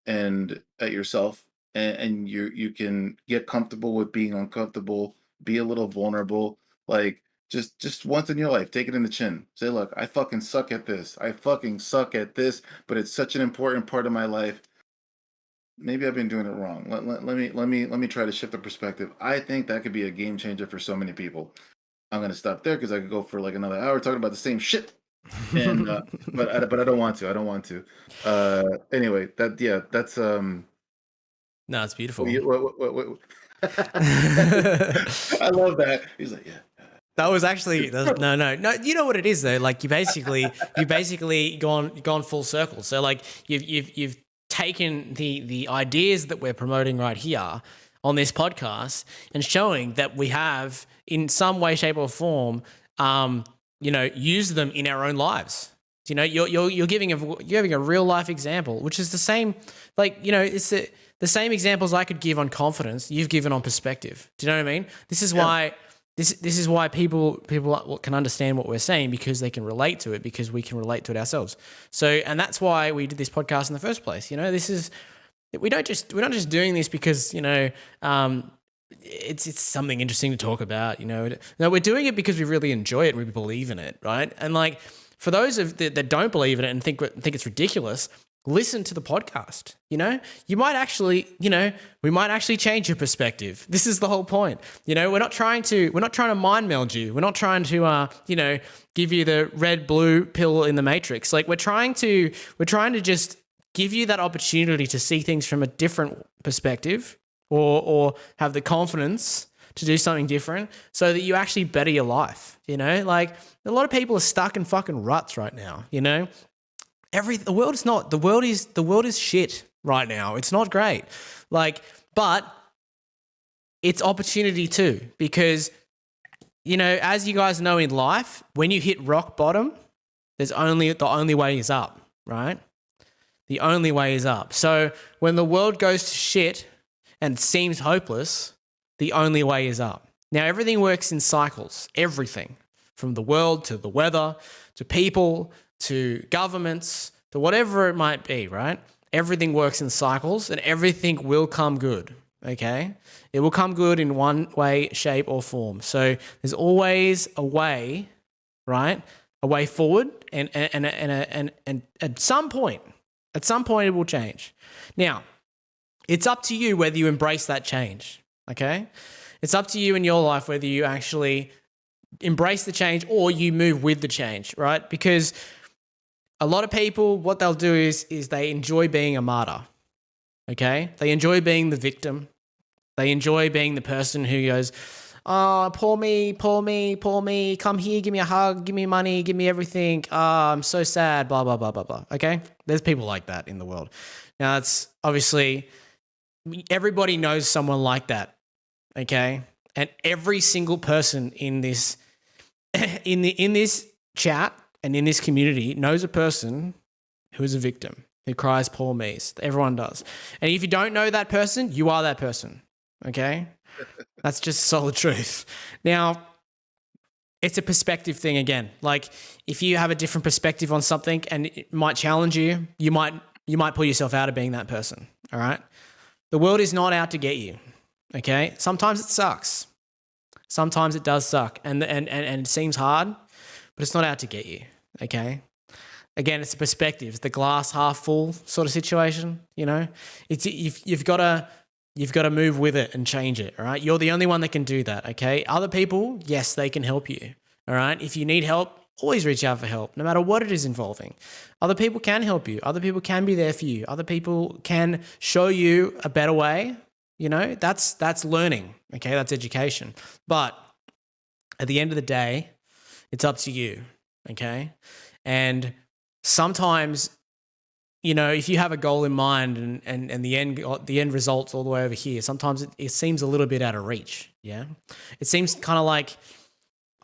and at yourself, and you can get comfortable with being uncomfortable, be a little vulnerable, like, just once in your life, take it in the chin. Say, look, I fucking suck at this. I fucking suck at this, but it's such an important part of my life. Maybe I've been doing it wrong. Let me try to shift the perspective. I think that could be a game changer for so many people. I'm gonna stop there because I could go for like another hour talking about the same shit. And but I don't want to. I don't want to. Anyway, that's No, it's what beautiful. you what I love that. He's like, yeah. That was actually no. You know what it is though. Like you basically gone full circle. So like you've taken the ideas that we're promoting right here on this podcast and showing that we have in some way, shape, or form, use them in our own lives. You're giving a real life example, which is the same. Like it's the same examples I could give on confidence. You've given on perspective. Do you know what I mean? This is why. This is why people can understand what we're saying, because they can relate to it, because we can relate to it ourselves. So, and that's why we did this podcast in the first place. This is, we're not just doing this because it's something interesting to talk about. No, we're doing it because we really enjoy it and we believe in it, right? And like for those that don't believe in it and think it's ridiculous, listen to the podcast. You might actually, we might actually change your perspective. This is the whole point. We're not trying to mind meld you. We're not trying to, give you the red blue pill in the Matrix. Like we're trying to just give you that opportunity to see things from a different perspective, or have the confidence to do something different, so that you actually better your life. Like a lot of people are stuck in fucking ruts right now. The world is shit right now. It's not great. But it's opportunity too, because, as you guys know in life, when you hit rock bottom, the only way is up, right? The only way is up. So when the world goes to shit and seems hopeless, the only way is up. Now, everything works in cycles. Everything. From the world to the weather to people to governments to whatever it might be, right? Everything works in cycles and everything will come good. okay? It will come good in one way, shape, or form. So there's always a way, right? A way forward, and at some point it will change. Now, it's up to you whether you embrace that change, okay? It's up to you in your life whether you actually embrace the change or you move with the change, right? Because a lot of people, what they'll do is they enjoy being a martyr, okay? They enjoy being the victim. They enjoy being the person who goes, oh, poor me, come here, give me a hug, give me money, give me everything. Oh, I'm so sad, blah, blah, blah, blah, blah, okay? There's people like that in the world. Now, it's obviously, everybody knows someone like that, okay? And every single person in this in this chat and in this community knows a person who is a victim, who cries poor me's. Everyone does. And if you don't know that person, you are that person, okay? That's just solid truth. Now, it's a perspective thing again. Like, if you have a different perspective on something and it might challenge you, you might pull yourself out of being that person, all right? The world is not out to get you, okay? Sometimes it sucks. Sometimes it does suck and it seems hard, but it's not out to get you, okay? Again, it's a perspective. It's the glass half full sort of situation, you know? It's you've got to move with it and change it, all right? You're the only one that can do that, okay? Other people, yes, they can help you, all right? If you need help, always reach out for help, no matter what it is involving. Other people can help you. Other people can be there for you. Other people can show you a better way. You know, that's learning, okay? That's education. But at the end of the day, it's up to you, okay? And sometimes, you know, if you have a goal in mind and the end result's all the way over here, sometimes it seems a little bit out of reach, yeah? It seems kind of like,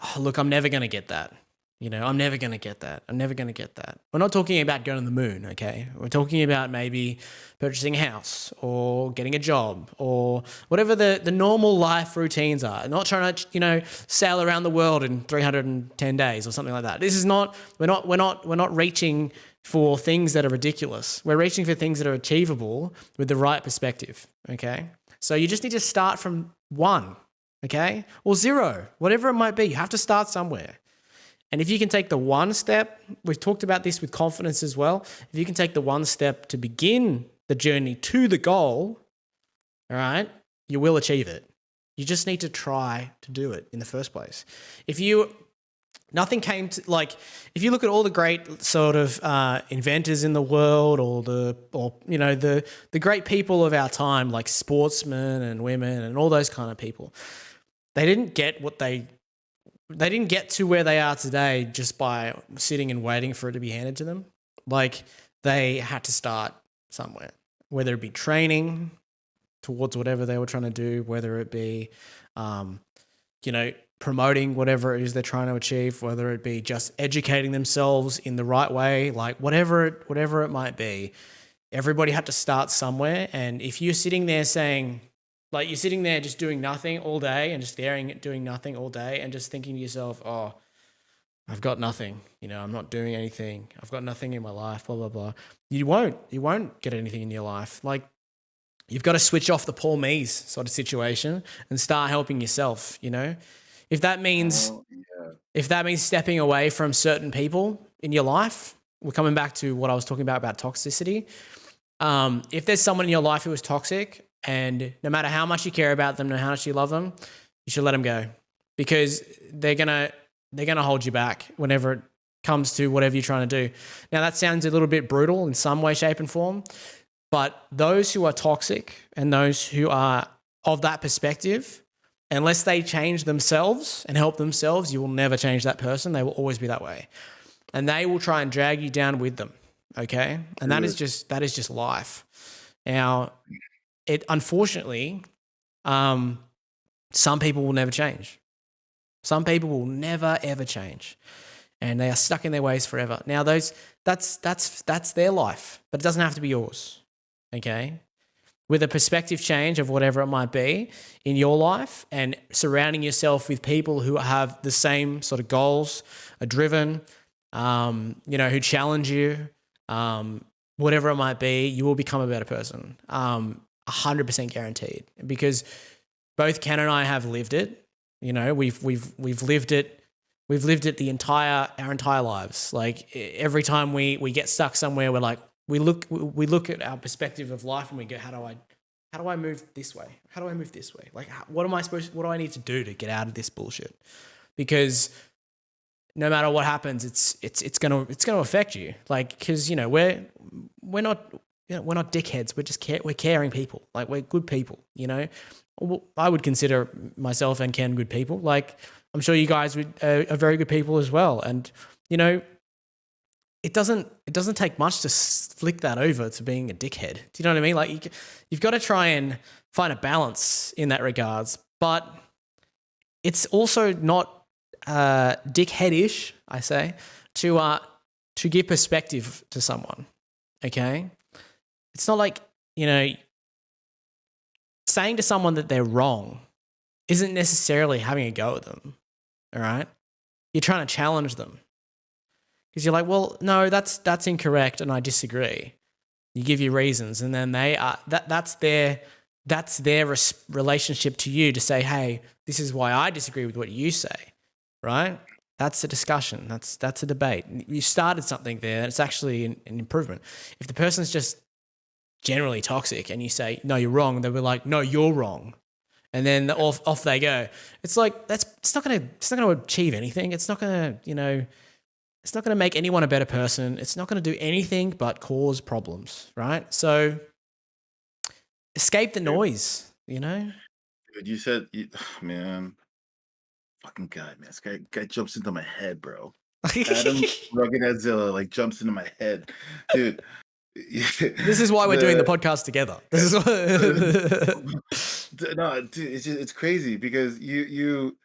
oh, look, I'm never going to get that. You know, I'm never going to get that. I'm never going to get that. We're not talking about going to the moon, okay? We're talking about maybe purchasing a house or getting a job or whatever the normal life routines are. Not trying to, you know, sail around the world in 310 days or something like that. This is not, we're not reaching for things that are ridiculous. We're reaching for things that are achievable with the right perspective, okay? So you just need to start from 1, okay? Or 0, whatever it might be. You have to start somewhere. And if you can take the 1 step, we've talked about this with confidence as well. If you can take the 1 step to begin the journey to the goal, all right, you will achieve it. You just need to try to do it in the first place. If you look at all the great sort of inventors in the world or the great people of our time, like sportsmen and women and all those kind of people, they didn't get to where they are today just by sitting and waiting for it to be handed to them. Like, they had to start somewhere, whether it be training towards whatever they were trying to do, whether it be, promoting whatever it is they're trying to achieve, whether it be just educating themselves in the right way, like whatever it might be. Everybody had to start somewhere. And if you're sitting there saying, like, you're sitting there just doing nothing all day and just staring at doing nothing all day and just thinking to yourself, oh, I've got nothing, you know, I'm not doing anything. I've got nothing in my life, blah, blah, blah. You won't get anything in your life. Like, you've got to switch off the poor me's sort of situation and start helping yourself, you know? If that means stepping away from certain people in your life, we're coming back to what I was talking about toxicity. If there's someone in your life who is toxic, and no matter how much you care about them, no matter how much you love them, you should let them go, because they're gonna hold you back whenever it comes to whatever you're trying to do. Now, that sounds a little bit brutal in some way, shape, and form, but those who are toxic and those who are of that perspective, unless they change themselves and help themselves, you will never change that person. They will always be that way, and they will try and drag you down with them. Okay, and that is just life. Now, unfortunately, some people will never change. Some people will never ever change, and they are stuck in their ways forever. Now, that's their life, but it doesn't have to be yours. Okay, with a perspective change of whatever it might be in your life, and surrounding yourself with people who have the same sort of goals, are driven, who challenge you, whatever it might be, you will become a better person. 100% guaranteed, because both Ken and I have lived it. You know, we've lived it. We've lived it our entire lives. Like every time we get stuck somewhere, we're like, we look at our perspective of life and we go, how do I move this way? How do I move this way? Like, what do I need to do to get out of this bullshit? Because no matter what happens, it's gonna affect you. Like, because you know we're not dickheads. We're caring people. Like, we're good people. You know, I would consider myself and Ken good people. Like, I'm sure you guys are very good people as well. And you know, it doesn't take much to flick that over to being a dickhead. Do you know what I mean? Like, you've got to try and find a balance in that regards. But it's also not dickheadish, I say, to give perspective to someone. Okay, it's not like, you know, saying to someone that they're wrong isn't necessarily having a go at them. All right, you're trying to challenge them because you're like, well, no, that's incorrect, and I disagree. You give your reasons, and then they are that's their relationship to you to say, hey, this is why I disagree with what you say. Right? That's a discussion. That's a debate. You started something there, and it's actually an improvement. If the person's just generally toxic and you say, no, you're wrong, they'll be like, no, you're wrong. And then off they go. It's like, it's not gonna achieve anything. It's not gonna, you know, it's not gonna make anyone a better person. It's not gonna do anything but cause problems, right? So escape the noise, you know? Dude, you said, man, fucking guy, man. This guy jumps into my head, bro. Adam Rugged as Zilla like jumps into my head, dude. This is why we're doing the podcast together. This is no, dude, it's crazy because you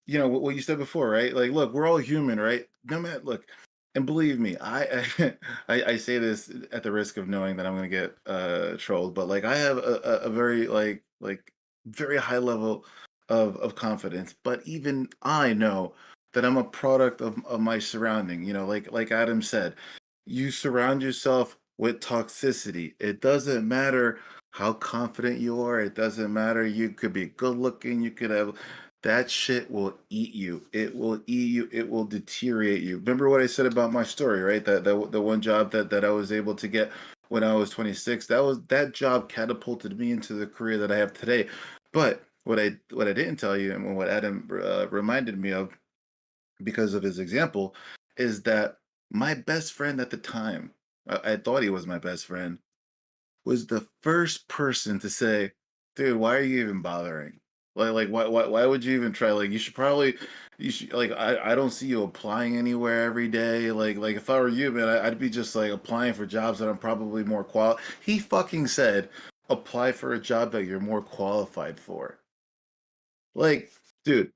know what you said before, right? Like, look, we're all human, right? No man, look, and believe me, I say this at the risk of knowing that I'm gonna get trolled, but like I have a very like very high level of confidence, but even I know that I'm a product of my surrounding. You know, like Adam said, you surround yourself with toxicity. It doesn't matter how confident you are. It doesn't matter. You could be good looking. You could have that shit will eat you. It will eat you. It will deteriorate you. Remember what I said about my story, right? That the one job that I was able to get when I was 26. That job catapulted me into the career that I have today. But what I didn't tell you, and what Adam reminded me of, because of his example, is that my best friend at the time, I thought he was my best friend, was the first person to say, "Dude, why are you even bothering? Why would you even try? Like, you should like, I don't see you applying anywhere every day. Like if I were you, man, I'd be just like applying for jobs that I'm probably more He fucking said, apply for a job that you're more qualified for. Like, dude,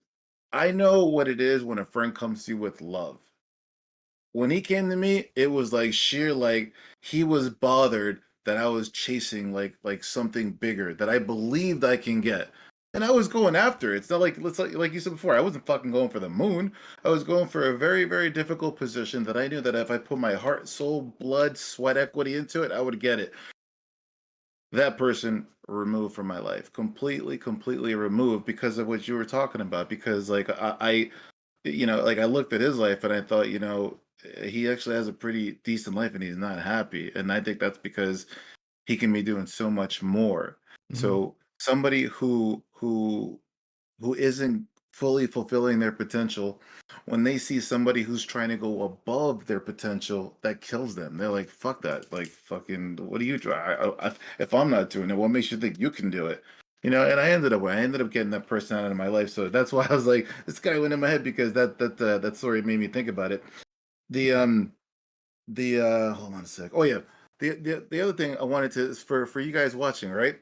I know what it is when a friend comes to you with love. When he came to me, it was like sheer, like, he was bothered that I was chasing like something bigger that I believed I can get. And I was going after it. It's not like you said before, I wasn't fucking going for the moon. I was going for a very, very difficult position that I knew that if I put my heart, soul, blood, sweat equity into it, I would get it. That person removed from my life, completely removed because of what you were talking about. Because like I you know, like I looked at his life and I thought, you know, he actually has a pretty decent life and he's not happy. And I think that's because he can be doing so much more. Mhm. So somebody who isn't fully fulfilling their potential, when they see somebody who's trying to go above their potential, that kills them. They're like, fuck that. Like, fucking, what do you try? If I'm not doing it, what makes you think you can do it? You know, and I ended up getting that person out of my life. So that's why I was like, this guy went in my head, because that story made me think about it. The hold on a sec. Oh yeah. The other thing I wanted to is for you guys watching, right?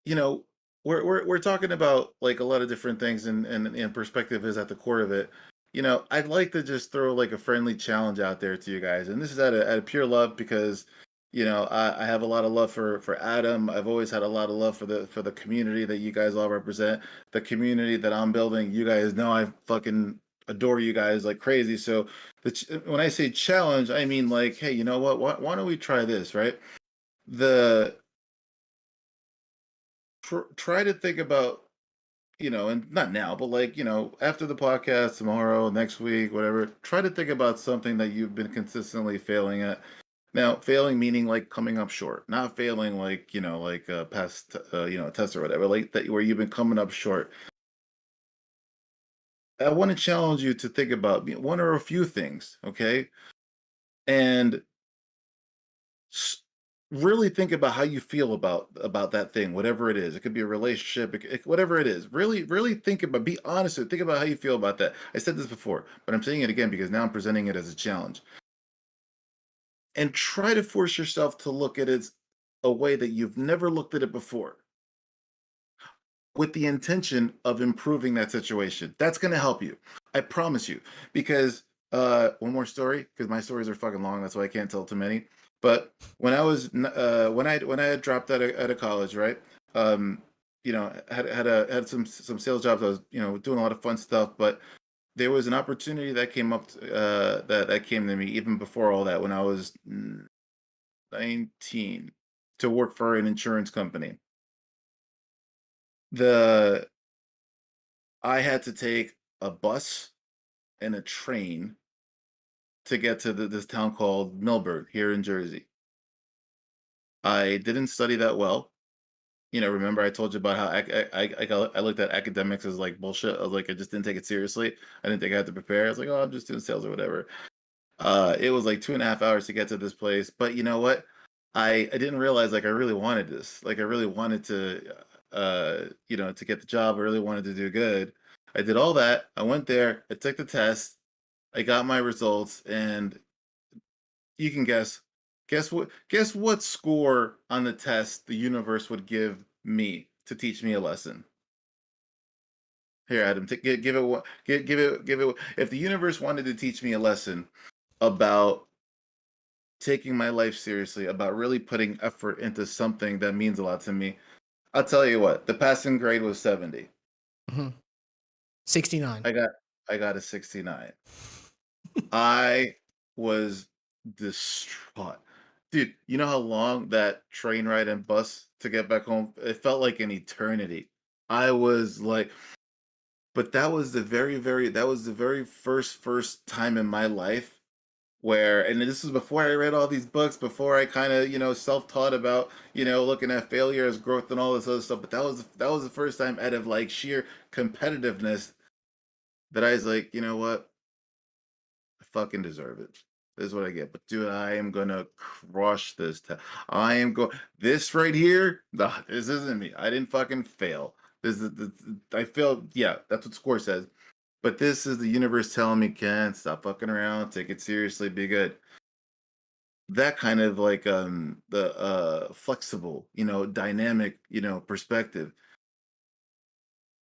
You know, we're talking about like a lot of different things, and perspective is at the core of it. You know, I'd like to just throw like a friendly challenge out there to you guys, and this is out of pure love, because you know I have a lot of love for Adam. I've always had a lot of love for the community that you guys all represent, the community that I'm building. You guys know I fucking adore you guys like crazy. So when I say challenge, I mean like, hey, you know what? Why don't we try this, right? the try to think about, and not now, but like, after the podcast, tomorrow, next week, whatever, try to think about something that you've been consistently failing at. Now, failing meaning like coming up short, not failing like, like past, test or whatever, like that where you've been coming up short. I want to challenge you to think about one or a few things, okay? And s- really think about how you feel about that thing, whatever it is. It could be a relationship, whatever it is. Really think about, be honest with, think about how you feel about that. I said this before, but I'm saying it again because now I'm presenting it as a challenge. And try to force yourself to look at it a way that you've never looked at it before, with the intention of improving that situation. That's going to help you. I promise you. Because one more story, because my stories are fucking long. That's why I can't tell too many. But when I was when I had dropped out of college, right? Had some sales jobs. I was doing a lot of fun stuff, but there was an opportunity that came up that came to me even before all that when I was 19 to work for an insurance company. The I had to take a bus and a train to get to this town called Millburg here in Jersey. I didn't study that well. Remember I told you about how I looked at academics as like bullshit. I was like, I just didn't take it seriously. I didn't think I had to prepare. I was like, oh, I'm just doing sales or whatever. It was like 2.5 hours to get to this place. But you know what? I didn't realize like I really wanted this. Like I really wanted to get the job. I really wanted to do good. I did all that. I went there. I took the test. I got my results, and you can guess. Guess what? Guess what score on the test the universe would give me to teach me a lesson. Here, Adam, give it one. Give it. If the universe wanted to teach me a lesson about taking my life seriously, about really putting effort into something that means a lot to me, I'll tell you what. The passing grade was 70. Mm-hmm. 69. I got a 69. I was distraught. Dude, you know how long that train ride and bus to get back home? It felt like an eternity. I was like, but that was the very first time in my life where, and this was before I read all these books, before I kind of, self-taught about, looking at failure as growth and all this other stuff. But that was the first time out of like sheer competitiveness that I was like, you know what? I fucking deserve it. This is what I get. But dude, I am gonna crush this. I am going. This right here, nah, this isn't me. I didn't fucking fail. This, I failed. Yeah, that's what score says. But this is the universe telling me, Ken, stop fucking around. Take it seriously. Be good. That kind of like the flexible, dynamic, perspective.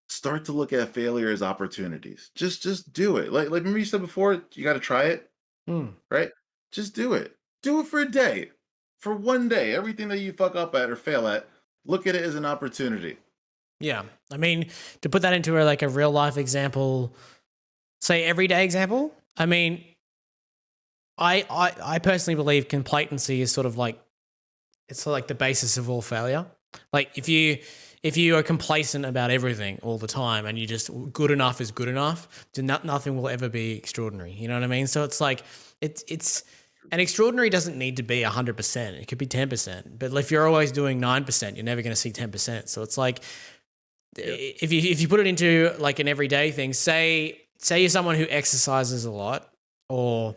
Start to look at failure as opportunities. Just do it. Like remember you said before, you got to try it. Mm. Right? Just do it. Do it for a day. For one day. Everything that you fuck up at or fail at, look at it as an opportunity. Yeah. I mean, to put that into like a real life example, say everyday example, I mean, I personally believe complacency is sort of like, it's sort of like the basis of all failure. Like if you are complacent about everything all the time and you just good enough is good enough, then nothing will ever be extraordinary. You know what I mean? So it's like it's an extraordinary doesn't need to be 100%. It could be 10%. But if you're always doing 9%, you're never going to see 10%. So it's like if you put it into like an everyday thing, say you're someone who exercises a lot or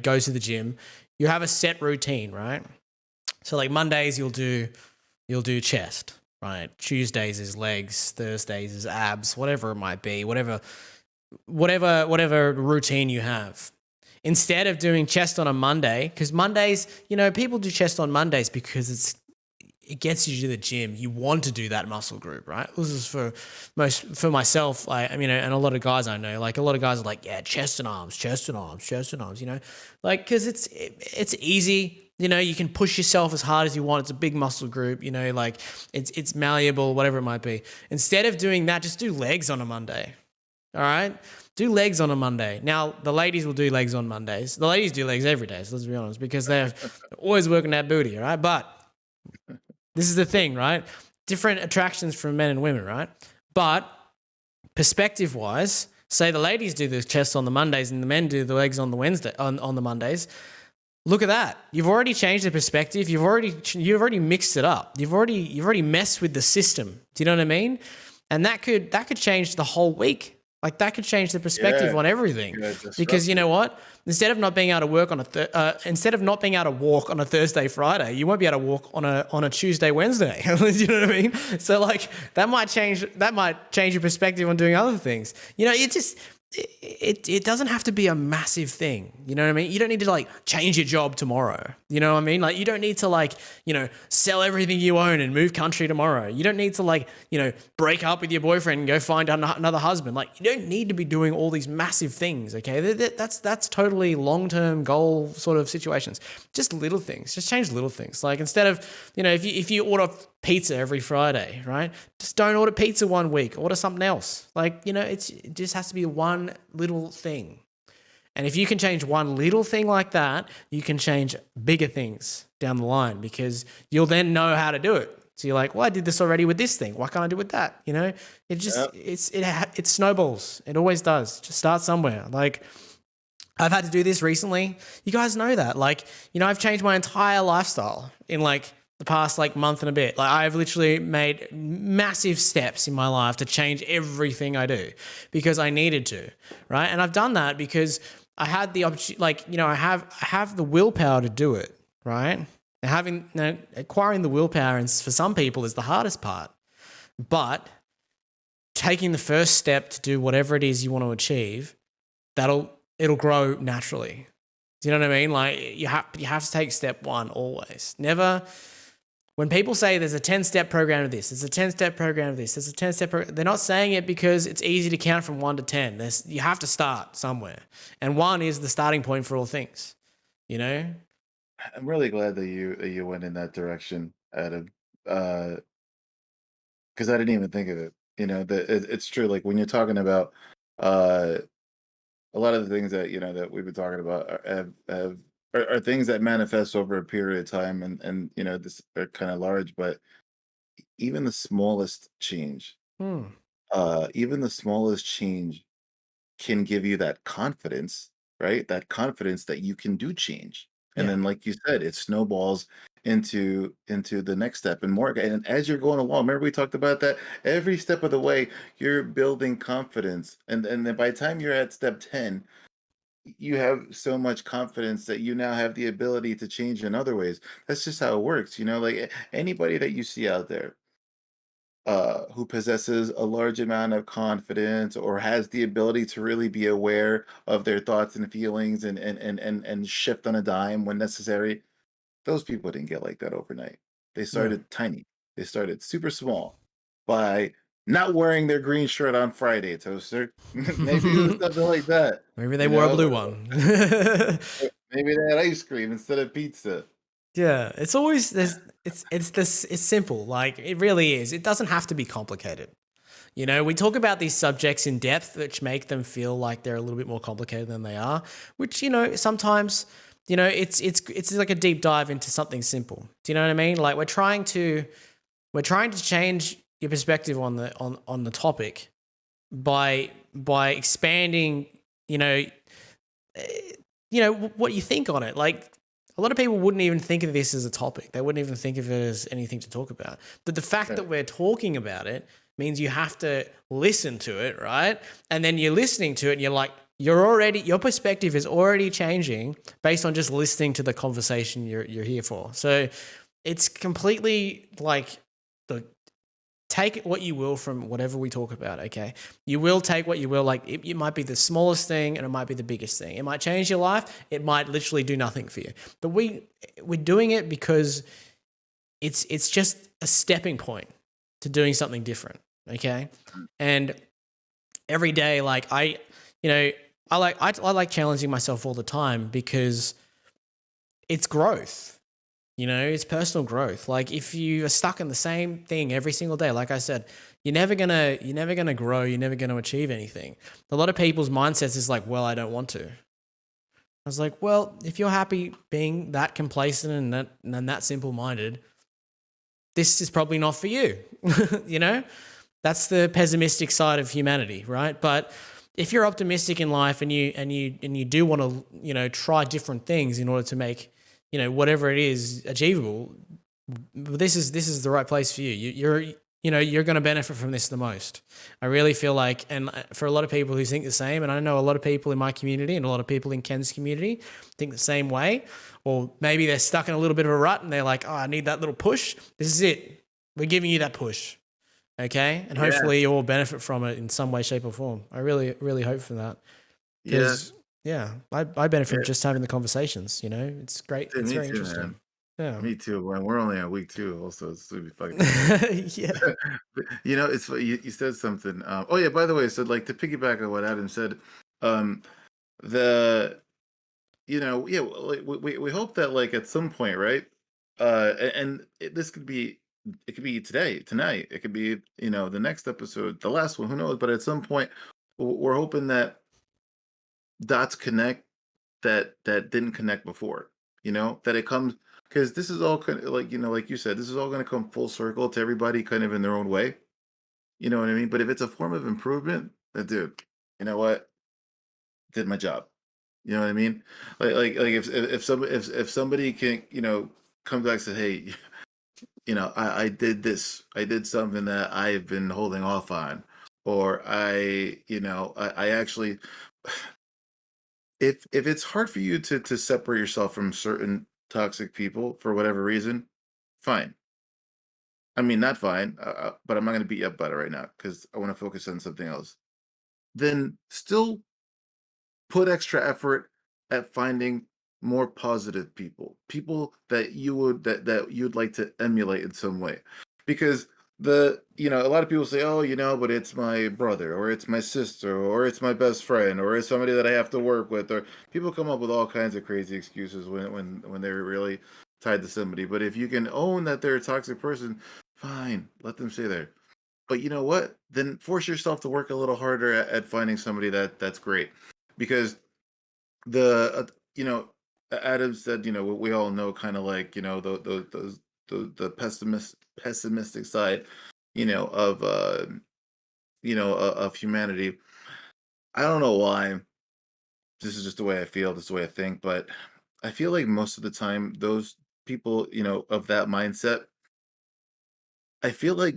goes to the gym, you have a set routine, right? So like Mondays you'll do chest, right? Tuesdays is legs, Thursdays is abs, whatever it might be, whatever routine you have. Instead of doing chest on a Monday, because Mondays, people do chest on Mondays because it gets you to the gym. You want to do that muscle group, right? This is for myself. I mean, and a lot of guys I know, like a lot of guys are like, yeah, chest and arms, like because it's easy. You can push yourself as hard as you want. It's a big muscle group. Like it's malleable, whatever it might be. Instead of doing that, just do legs on a Monday. All right. Do legs on a Monday. Now, the ladies will do legs on Mondays. The ladies do legs every day, so let's be honest, because they're always working that booty, all right? But this is the thing, right? Different attractions from men and women, right? But perspective-wise, say the ladies do the chest on the Mondays and the men do the legs on the on the Mondays. Look at that. You've already changed the perspective. You've already mixed it up. You've already messed with the system. Do you know what I mean? And that could change the whole week. Like that could change the perspective on everything. Because you know what? Instead of not being able to work on instead of not being able to walk on a Thursday, Friday, you won't be able to walk on a Tuesday, Wednesday. You know what I mean? So like that might change your perspective on doing other things. You know, it doesn't have to be a massive thing. You know what I mean? You don't need to like change your job tomorrow. You know what I mean? Like you don't need to like, you know, sell everything you own and move country tomorrow. You don't need to like, you know, break up with your boyfriend and go find another husband. Like you don't need to be doing all these massive things. Okay. That's totally long-term goal sort of situations. Just little things, just change little things. Like instead of, you know, if you order pizza every Friday, right? Just don't order pizza one week, order something else. Like, you know, it just has to be one little thing. And if you can change one little thing like that, you can change bigger things down the line because you'll then know how to do it. So you're like, well, I did this already with this thing. Why can't I do it with that? You know, it just, it snowballs. It always does. Just start somewhere. Like I've had to do this recently. You guys know that. Like, you know, I've changed my entire lifestyle in like the past like month and a bit. Like I've literally made massive steps in my life to change everything I do because I needed to, right? And I've done that because I had the opportunity, like, you know, I have the willpower to do it, right? And acquiring the willpower for some people is the hardest part, but taking the first step to do whatever it is you want to achieve, it'll grow naturally. Do you know what I mean? Like you have to take step one always. Never. When people say there's a 10-step program of this, there's a 10-step program of this, there's a 10-step program, they're not saying it because it's easy to count from 1 to 10. You have to start somewhere. And 1 is the starting point for all things, you know? I'm really glad that you went in that direction, Adam. Because I didn't even think of it. You know, it's true. Like when you're talking about a lot of the things that, you know, that we've been talking about are things that manifest over a period of time and you know, this are kind of large, but even the smallest change, Hmm. even the smallest change can give you that confidence, right? That confidence that you can do change. And Yeah. then, like you said, it snowballs into the next step and more. And as you're going along, remember we talked about that? Every step of the way, you're building confidence. And then by the time you're at step 10, you have so much confidence that you now have the ability to change in other ways. That's just how it works, you know, like anybody that you see out there who possesses a large amount of confidence or has the ability to really be aware of their thoughts and feelings and shift on a dime when necessary, those people didn't get like that overnight. They No. started tiny. They started super small by not wearing their green shirt on Friday, Toaster. Maybe it was something like that. Maybe they You wore a know, blue one. maybe they had ice cream instead of pizza. Yeah, it's always it's simple. Like it really is. It doesn't have to be complicated. You know, we talk about these subjects in depth, which make them feel like they're a little bit more complicated than they are. Which you know sometimes, you know, it's like a deep dive into something simple. Do you know what I mean? Like we're trying to change your perspective on the topic by expanding. You know what you think on it. Like a lot of people wouldn't even think of this as a topic. They wouldn't even think of it as anything to talk about. But the fact Yeah. that we're talking about it means you have to listen to it, right? And then you're listening to it and you're like, your perspective is already changing based on just listening to the conversation you're here for. So it's completely like take what you will from whatever we talk about, okay? You will take what you will. Like it might be the smallest thing and it might be the biggest thing. It might change your life. It might literally do nothing for you. But we're doing it because it's just a stepping point to doing something different, okay? And every day, like I like challenging myself all the time because it's growth. It's personal growth. Like if you are stuck in the same thing every single day, like I said, you're never gonna grow, you're never gonna achieve anything. A lot of people's mindsets is like, well, I don't want to. I was like, well, if you're happy being that complacent and that simple minded, this is probably not for you. you know? That's the pessimistic side of humanity, right? But if you're optimistic in life and you do want to, try different things in order to make, whatever it is achievable, this is the right place for you. You're going to benefit from this the most. I really feel like, and for a lot of people who think the same, and I know a lot of people in my community and a lot of people in Ken's community think the same way, or maybe they're stuck in a little bit of a rut and they're like, oh, I need that little push. This is it. We're giving you that push. Okay. And Yeah, hopefully you all benefit from it in some way, shape, or form. I really, really hope for that. yeah, Because, yeah, I benefit yeah. from just having the conversations. It's great. Dude, It's me very too, interesting. man. Yeah. Me too. We're only on week 2, also. It's gonna be fucking crazy. yeah. It's you said something. Oh yeah, by the way, so like to piggyback on what Adam said, um, the yeah, like we hope that like at some point, right? This could be it could be today, tonight. It could be the next episode, the last one. Who knows? But at some point, we're hoping that dots connect that didn't connect before. That it comes because this is all kind of like like you said, this is all going to come full circle to everybody, kind of in their own way. You know what I mean? But if it's a form of improvement, then dude, you know what? Did my job. You know what I mean? Like if somebody can come back and say, hey, I did this, I did something that I've been holding off on, or I actually, if it's hard for you to separate yourself from certain toxic people for whatever reason, fine. I mean, not fine, but I'm not going to beat you up about it right now because I want to focus on something else. Then still put extra effort at finding more positive people that that you'd like to emulate in some way, because a lot of people say, oh, but it's my brother, or it's my sister, or it's my best friend, or it's somebody that I have to work with, or people come up with all kinds of crazy excuses when they're really tied to somebody. But if you can own that they're a toxic person, fine, let them stay there. But you know what? Then force yourself to work a little harder at finding somebody that's great, because the Adam said, we all know, kind of like the pessimistic side, of of humanity. I don't know why. This is just the way I feel. This is the way I think. But I feel like most of the time, those people, of that mindset, I feel like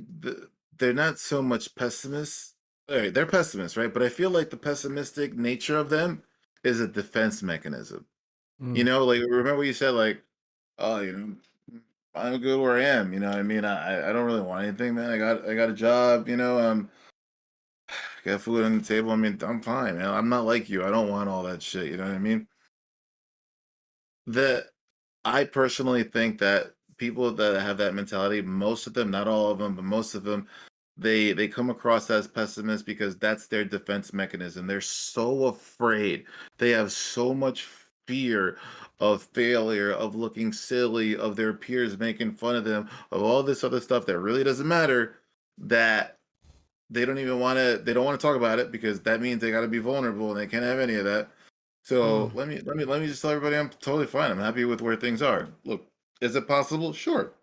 they're not so much pessimists. All right, they're pessimists, right? But I feel like the pessimistic nature of them is a defense mechanism. Mm. Like, remember what you said, like, oh, I'm good where I am. You know what I mean? I don't really want anything, man. I got a job, got food on the table. I mean, I'm fine, man. I'm not like you. I don't want all that shit. You know what I mean? The I personally think that people that have that mentality, most of them, not all of them, but most of them, they come across as pessimists because that's their defense mechanism. They're so afraid. They have so much fear of failure, of looking silly, of their peers making fun of them, of all this other stuff that really doesn't matter, that they don't want to talk about it, because that means they got to be vulnerable and they can't have any of that. So Mm. let me just tell everybody I'm totally fine. I'm happy with where things are. Look, is it possible? Sure.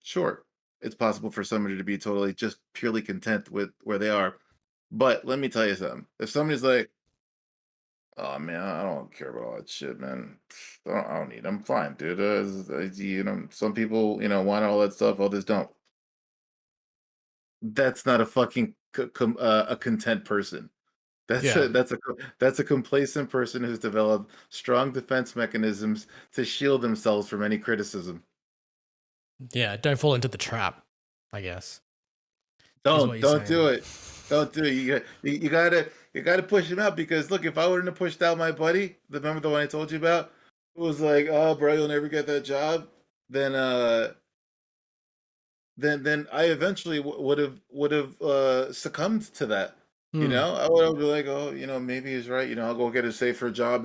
Sure. It's possible for somebody to be totally just purely content with where they are. But let me tell you something. If somebody's like, oh man, I don't care about all that shit, man. I don't need. I'm fine, dude. Some people, want all that stuff. Others don't. That's not a fucking a content person. That's Yeah. a that's a that's a complacent person who's developed strong defense mechanisms to shield themselves from any criticism. Yeah. Don't fall into the trap, I guess, is what Don't you're don't do saying. it. Don't do it. You gotta push him out, because look, if I wouldn't have pushed out my buddy, remember the one I told you about, who was like, "Oh, bro, you'll never get that job," then then I eventually would have succumbed to that. Hmm. I would have been like, oh, maybe he's right. I'll go get a safer job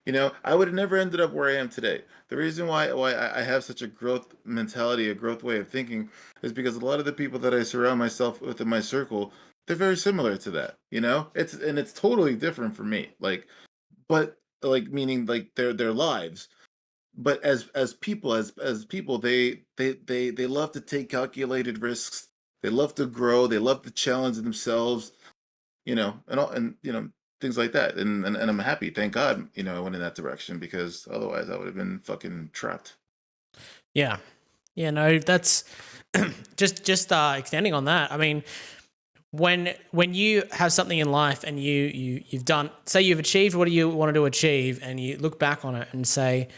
I would have never ended up where I am today. The reason why I have such a growth mentality, a growth way of thinking, is because a lot of the people that I surround myself with in my circle, they're very similar to that. It's totally different for me. But like meaning like their lives. But as people, they love to take calculated risks. They love to grow. They love to challenge themselves. And things like that. And I'm happy, thank God, I went in that direction because otherwise I would have been fucking trapped. Yeah. Yeah, no, that's just extending on that. I mean, when you have something in life and you've done, say you've achieved what you wanted to achieve, and you look back on it and say,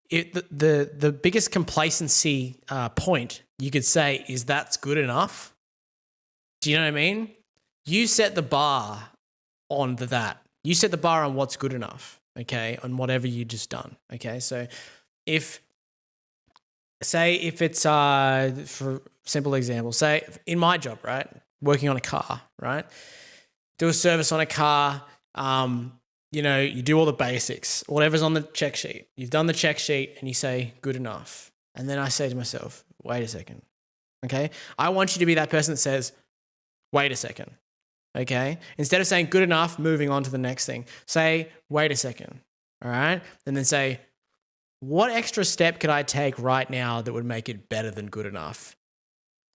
the biggest complacency point you could say is that's good enough. Do you know what I mean? You set the bar on that. You set the bar on what's good enough, okay, on whatever you just done, okay? So if it's, for simple example, say in my job, right, working on a car, right, do a service on a car, you do all the basics, whatever's on the check sheet. You've done the check sheet and you say, good enough. And then I say to myself, wait a second, okay? I want you to be that person that says, wait a second. Okay. Instead of saying good enough, moving on to the next thing, say, wait a second. All right. And then say, what extra step could I take right now that would make it better than good enough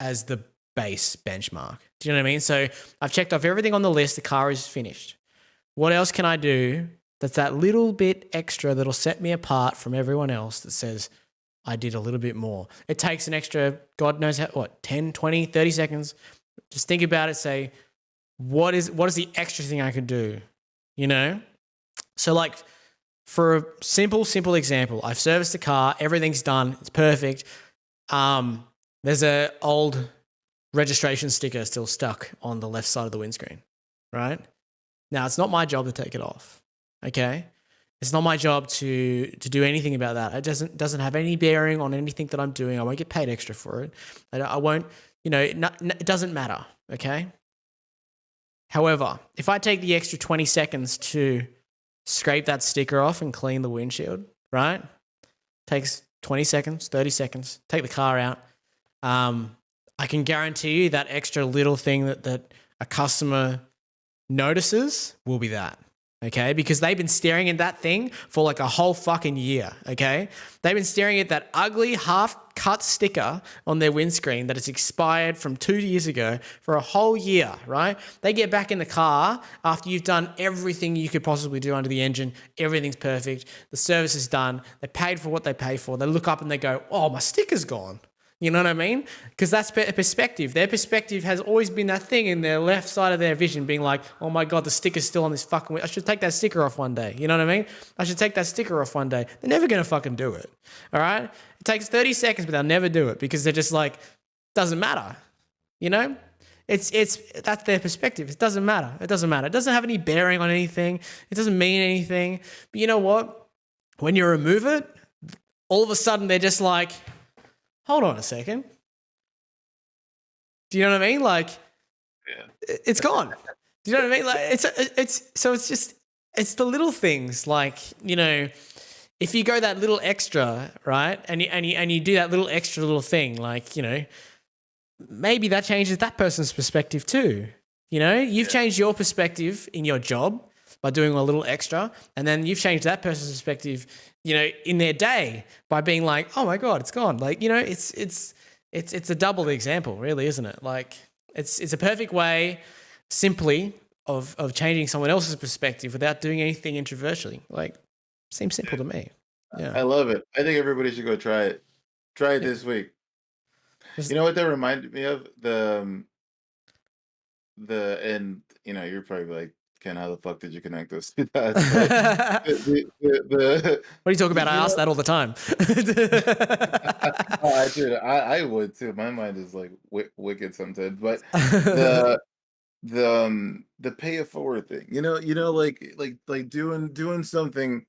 as the base benchmark? Do you know what I mean? So I've checked off everything on the list. The car is finished. What else can I do that's that little bit extra that'll set me apart from everyone else that says I did a little bit more? It takes an extra, God knows how, 10, 20, 30 seconds. Just think about it. Say, what is the extra thing I could do? So like for a simple example, I've serviced the car, everything's done, it's perfect. There's a old registration sticker still stuck on the left side of the windscreen, right? Now it's not my job to take it off, okay? It's not my job to do anything about that. It doesn't have any bearing on anything that I'm doing. I won't get paid extra for it. I won't, it doesn't matter, okay? However, if I take the extra 20 seconds to scrape that sticker off and clean the windshield, right? Takes 20 seconds, 30 seconds, take the car out. I can guarantee you that extra little thing that a customer notices will be that. Okay, because they've been staring at that thing for like a whole fucking year, okay? They've been staring at that ugly half-cut sticker on their windscreen that has expired from 2 years ago for a whole year, right? They get back in the car after you've done everything you could possibly do under the engine. Everything's perfect. The service is done. They paid for what they pay for. They look up and they go, oh, my sticker's gone. You know what I mean? Because that's perspective. Their perspective has always been that thing in their left side of their vision being like, oh my God, the sticker's still on this fucking... I should take that sticker off one day. You know what I mean? I should take that sticker off one day. They're never going to fucking do it. All right? It takes 30 seconds, but they'll never do it because they're just like, doesn't matter. It's that's their perspective. It doesn't matter. It doesn't matter. It doesn't have any bearing on anything. It doesn't mean anything. But you know what? When you remove it, all of a sudden they're just like, hold on a second. Do you know what I mean? Like, yeah. It's gone. Do you know what I mean? Like, it's the little things. Like, if you go that little extra, right, and you do that little extra little thing, like, maybe that changes that person's perspective too. You've changed your perspective in your job by doing a little extra, and then you've changed that person's perspective, in their day by being like, oh my God, it's gone. Like, it's a double example, really, isn't it? Like, it's a perfect way, simply, of changing someone else's perspective without doing anything introversially. Like, seems simple to me. Yeah, I love it. I think everybody should go try it. Try it this week. You know what that reminded me of? And you're probably like, Ken, how the fuck did you connect those two dots? What are you talking about? I ask that all the time. I would too. My mind is like wicked sometimes. But the pay it forward thing, like doing something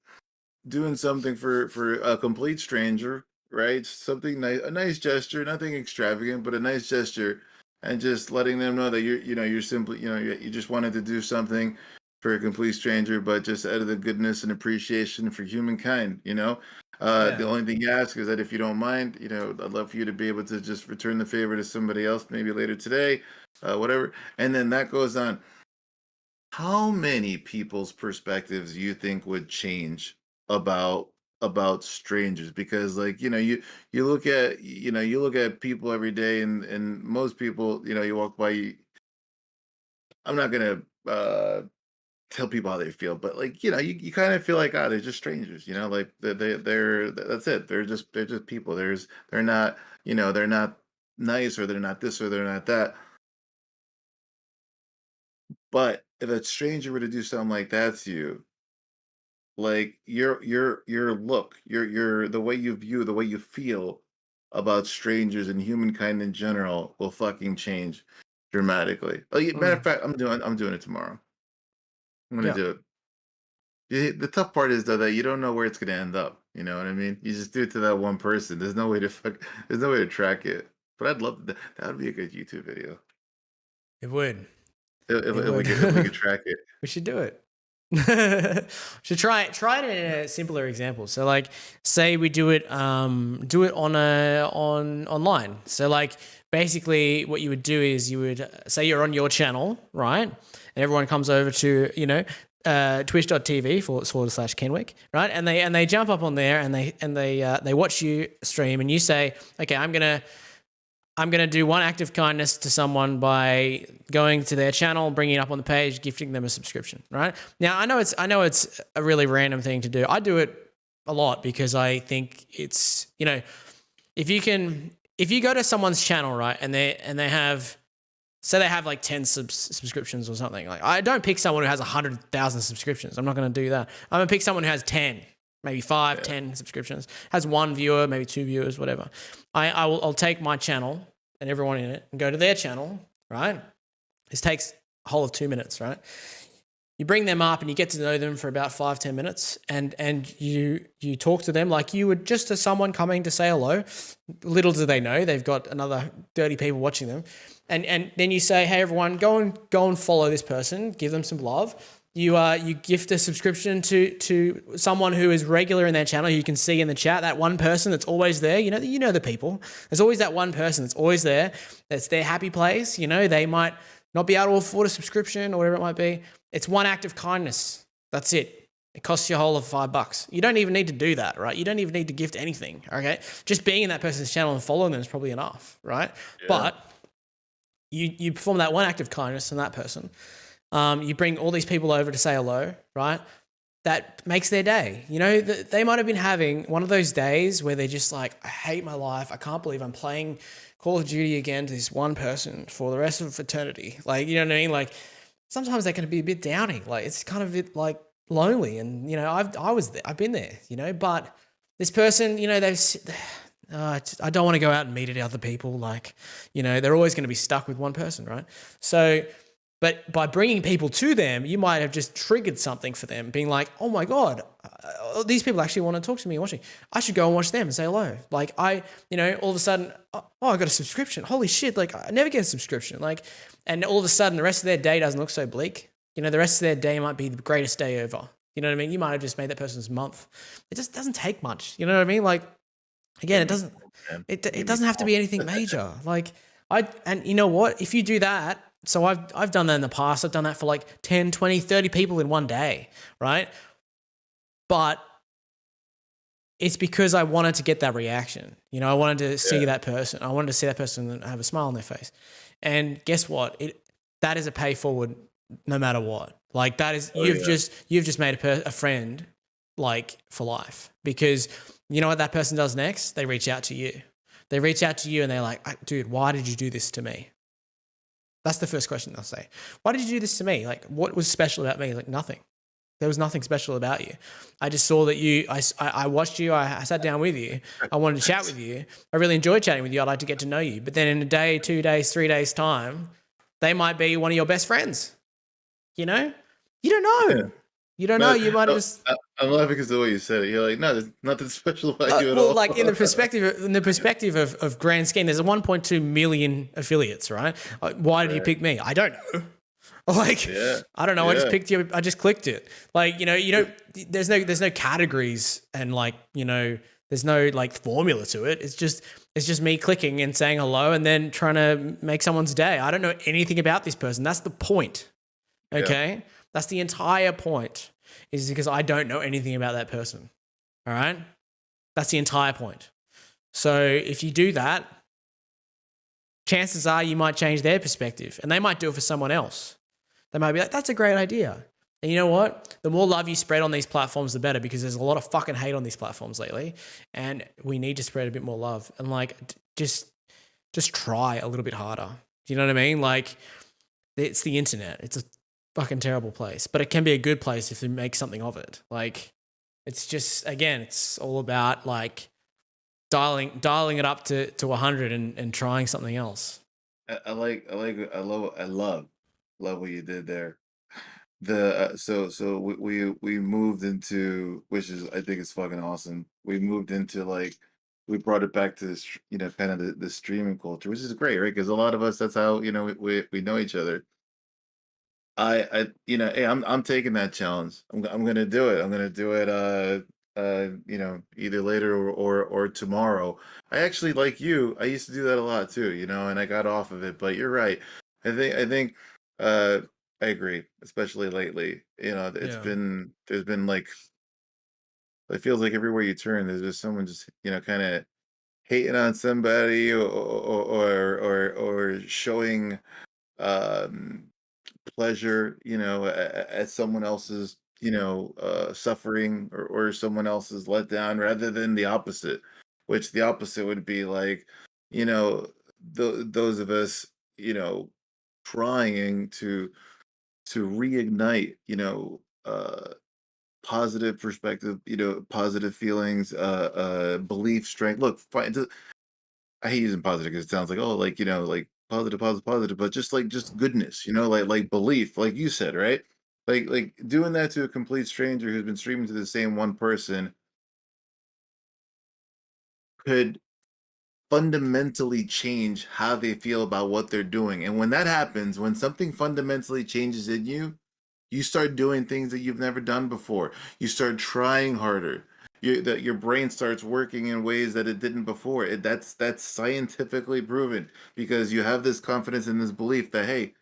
for a complete stranger, right? Something nice, a nice gesture, nothing extravagant, but a nice gesture. And just letting them know that you're simply, you just wanted to do something for a complete stranger, but just out of the goodness and appreciation for humankind, The only thing you ask is that if you don't mind, I'd love for you to be able to just return the favor to somebody else, maybe later today, whatever. And then that goes on. How many people's perspectives you think would change about strangers? Because you look at people every day, and most people, you walk by. I'm not gonna tell people how they feel, but you kind of feel like, they're just strangers, like they're that's it. They're just people. They're not, they're not nice, or they're not this, or they're not that. But if a stranger were to do something like that to you, like your look, your the way you view, the way you feel about strangers and humankind in general will fucking change dramatically. Matter of fact, I'm doing it tomorrow. I'm gonna Yeah. do it. The tough part is though that you don't know where it's gonna end up. You know what I mean? You just do it to that one person. There's no way to There's no way to track it. But I'd love that. That would be a good YouTube video It would. if we could track it. We should do it. Should try it in a simpler example. So like, say we do it on online. So like, basically what you would do is you would say you're on your channel, right? And everyone comes over to, twitch.tv/Kenw1ck, right? And they jump up on there and they watch you stream, and you say, okay, I'm gonna do one act of kindness to someone by going to their channel, bringing it up on the page, gifting them a subscription, right? Now, I know it's a really random thing to do. I do it a lot because I think it's, if you go to someone's channel, right, and they have, say they have like 10 subscriptions or something. Like, I don't pick someone who has 100,000 subscriptions. I'm not going to do that. I'm going to pick someone who has 10. Maybe 5, 10 subscriptions, has one viewer, maybe 2 viewers, whatever. I'll take my channel and everyone in it and go to their channel, right? This takes a whole of 2 minutes, right? You bring them up and you get to know them for about 5-10 minutes, and you talk to them like you would just to someone coming to say hello. Little do they know they've got another 30 people watching them, and then you say, hey everyone, go and follow this person, give them some love. You gift a subscription to someone who is regular in their channel, who you can see in the chat, that one person that's always there. You know the people. There's always that one person that's always there. That's their happy place. They might not be able to afford a subscription or whatever it might be. It's one act of kindness. That's it. It costs you a whole of $5. You don't even need to do that, right? You don't even need to gift anything, okay? Just being in that person's channel and following them is probably enough, right? Yeah. But you perform that one act of kindness on that person. You bring all these people over to say hello, right? That makes their day. They might have been having one of those days where they're just like, I hate my life. I can't believe I'm playing Call of Duty again to this one person for the rest of eternity. Like, you know what I mean? Like, sometimes they can be a bit downing. Like, it's kind of a bit like lonely. And, I was there. I've been there, but this person, I don't want to go out and meet other people. Like, they're always going to be stuck with one person, right? So, but by bringing people to them, you might have just triggered something for them, being like, oh my God, these people actually want to talk to me and watching. I should go and watch them and say hello. Like all of a sudden, oh, I got a subscription. Holy shit. Like I never get a subscription. Like, and all of a sudden the rest of their day doesn't look so bleak. The rest of their day might be the greatest day ever. You know what I mean? You might have just made that person's month. It just doesn't take much. You know what I mean? Like, again, it doesn't have to be anything major. Like and you know what? If you do that, so I've done that in the past. I've done that for like 10, 20, 30 people in one day, right? But it's because I wanted to get that reaction. I wanted to see that person. I wanted to see that person have a smile on their face. And guess what? That is a pay forward no matter what. Like that is, you've just made a friend like for life, because you know what that person does next? They reach out to you. They reach out to you and they're like, dude, why did you do this to me? That's the first question they'll say. Why did you do this to me? Like, what was special about me? Like, nothing. There was nothing special about you. I just saw that I watched you. I sat down with you. I wanted to chat with you. I really enjoyed chatting with you. I'd like to get to know you. But then in a day, 2 days, 3 days time, they might be one of your best friends. You don't know. Yeah. You don't know. You might have just. I'm laughing because the way you said it, you're like, no, there's nothing special about you at all. Well, like in the perspective of grand scheme, there's a 1.2 million affiliates, right? Why did you pick me? I don't know. Like, Yeah. I don't know. I just Yeah. picked you. I just clicked it. Like, you don't, there's no categories and like, there's no like formula to it. It's just me clicking and saying hello and then trying to make someone's day. I don't know anything about this person. That's the point. Okay. That's the entire point, is because I don't know anything about that person. All right. That's the entire point. So if you do that, chances are you might change their perspective, and they might do it for someone else. They might be like, that's a great idea. And you know what? The more love you spread on these platforms, the better, because there's a lot of fucking hate on these platforms lately, and we need to spread a bit more love and like just try a little bit harder. Do you know what I mean? Like, it's the internet. It's a fucking terrible place, but it can be a good place if you make something of it. Like, it's just, again, it's all about like dialing it up to 100 and trying something else. I love what you did there. So we moved into, which is, I think it's fucking awesome. We moved into like, we brought it back to this, kind of the streaming culture, which is great, right? Because a lot of us, that's how we know each other. Hey, I'm taking that challenge. I'm gonna do it. I'm gonna do it. Either later or tomorrow. I actually, like you, I used to do that a lot too, and I got off of it. But you're right. I think uh I agree, especially lately. It's Yeah. been there's been like, it feels like everywhere you turn, there's just someone just kind of hating on somebody, or showing um pleasure, at someone else's, suffering, or someone else's letdown, rather than the opposite, which the opposite would be like, you know, those of us, trying to reignite, positive perspective, positive feelings, belief, strength. Look, I hate using positive because it sounds like, oh, like, like positive, positive, positive, but just goodness, like belief, like you said, right? Like doing that to a complete stranger who's been streaming to the same one person could fundamentally change how they feel about what they're doing. And when that happens, when something fundamentally changes in you, you start doing things that you've never done before. You start trying harder. That your brain starts working in ways that it didn't before. That's scientifically proven, because you have this confidence and this belief that, hey,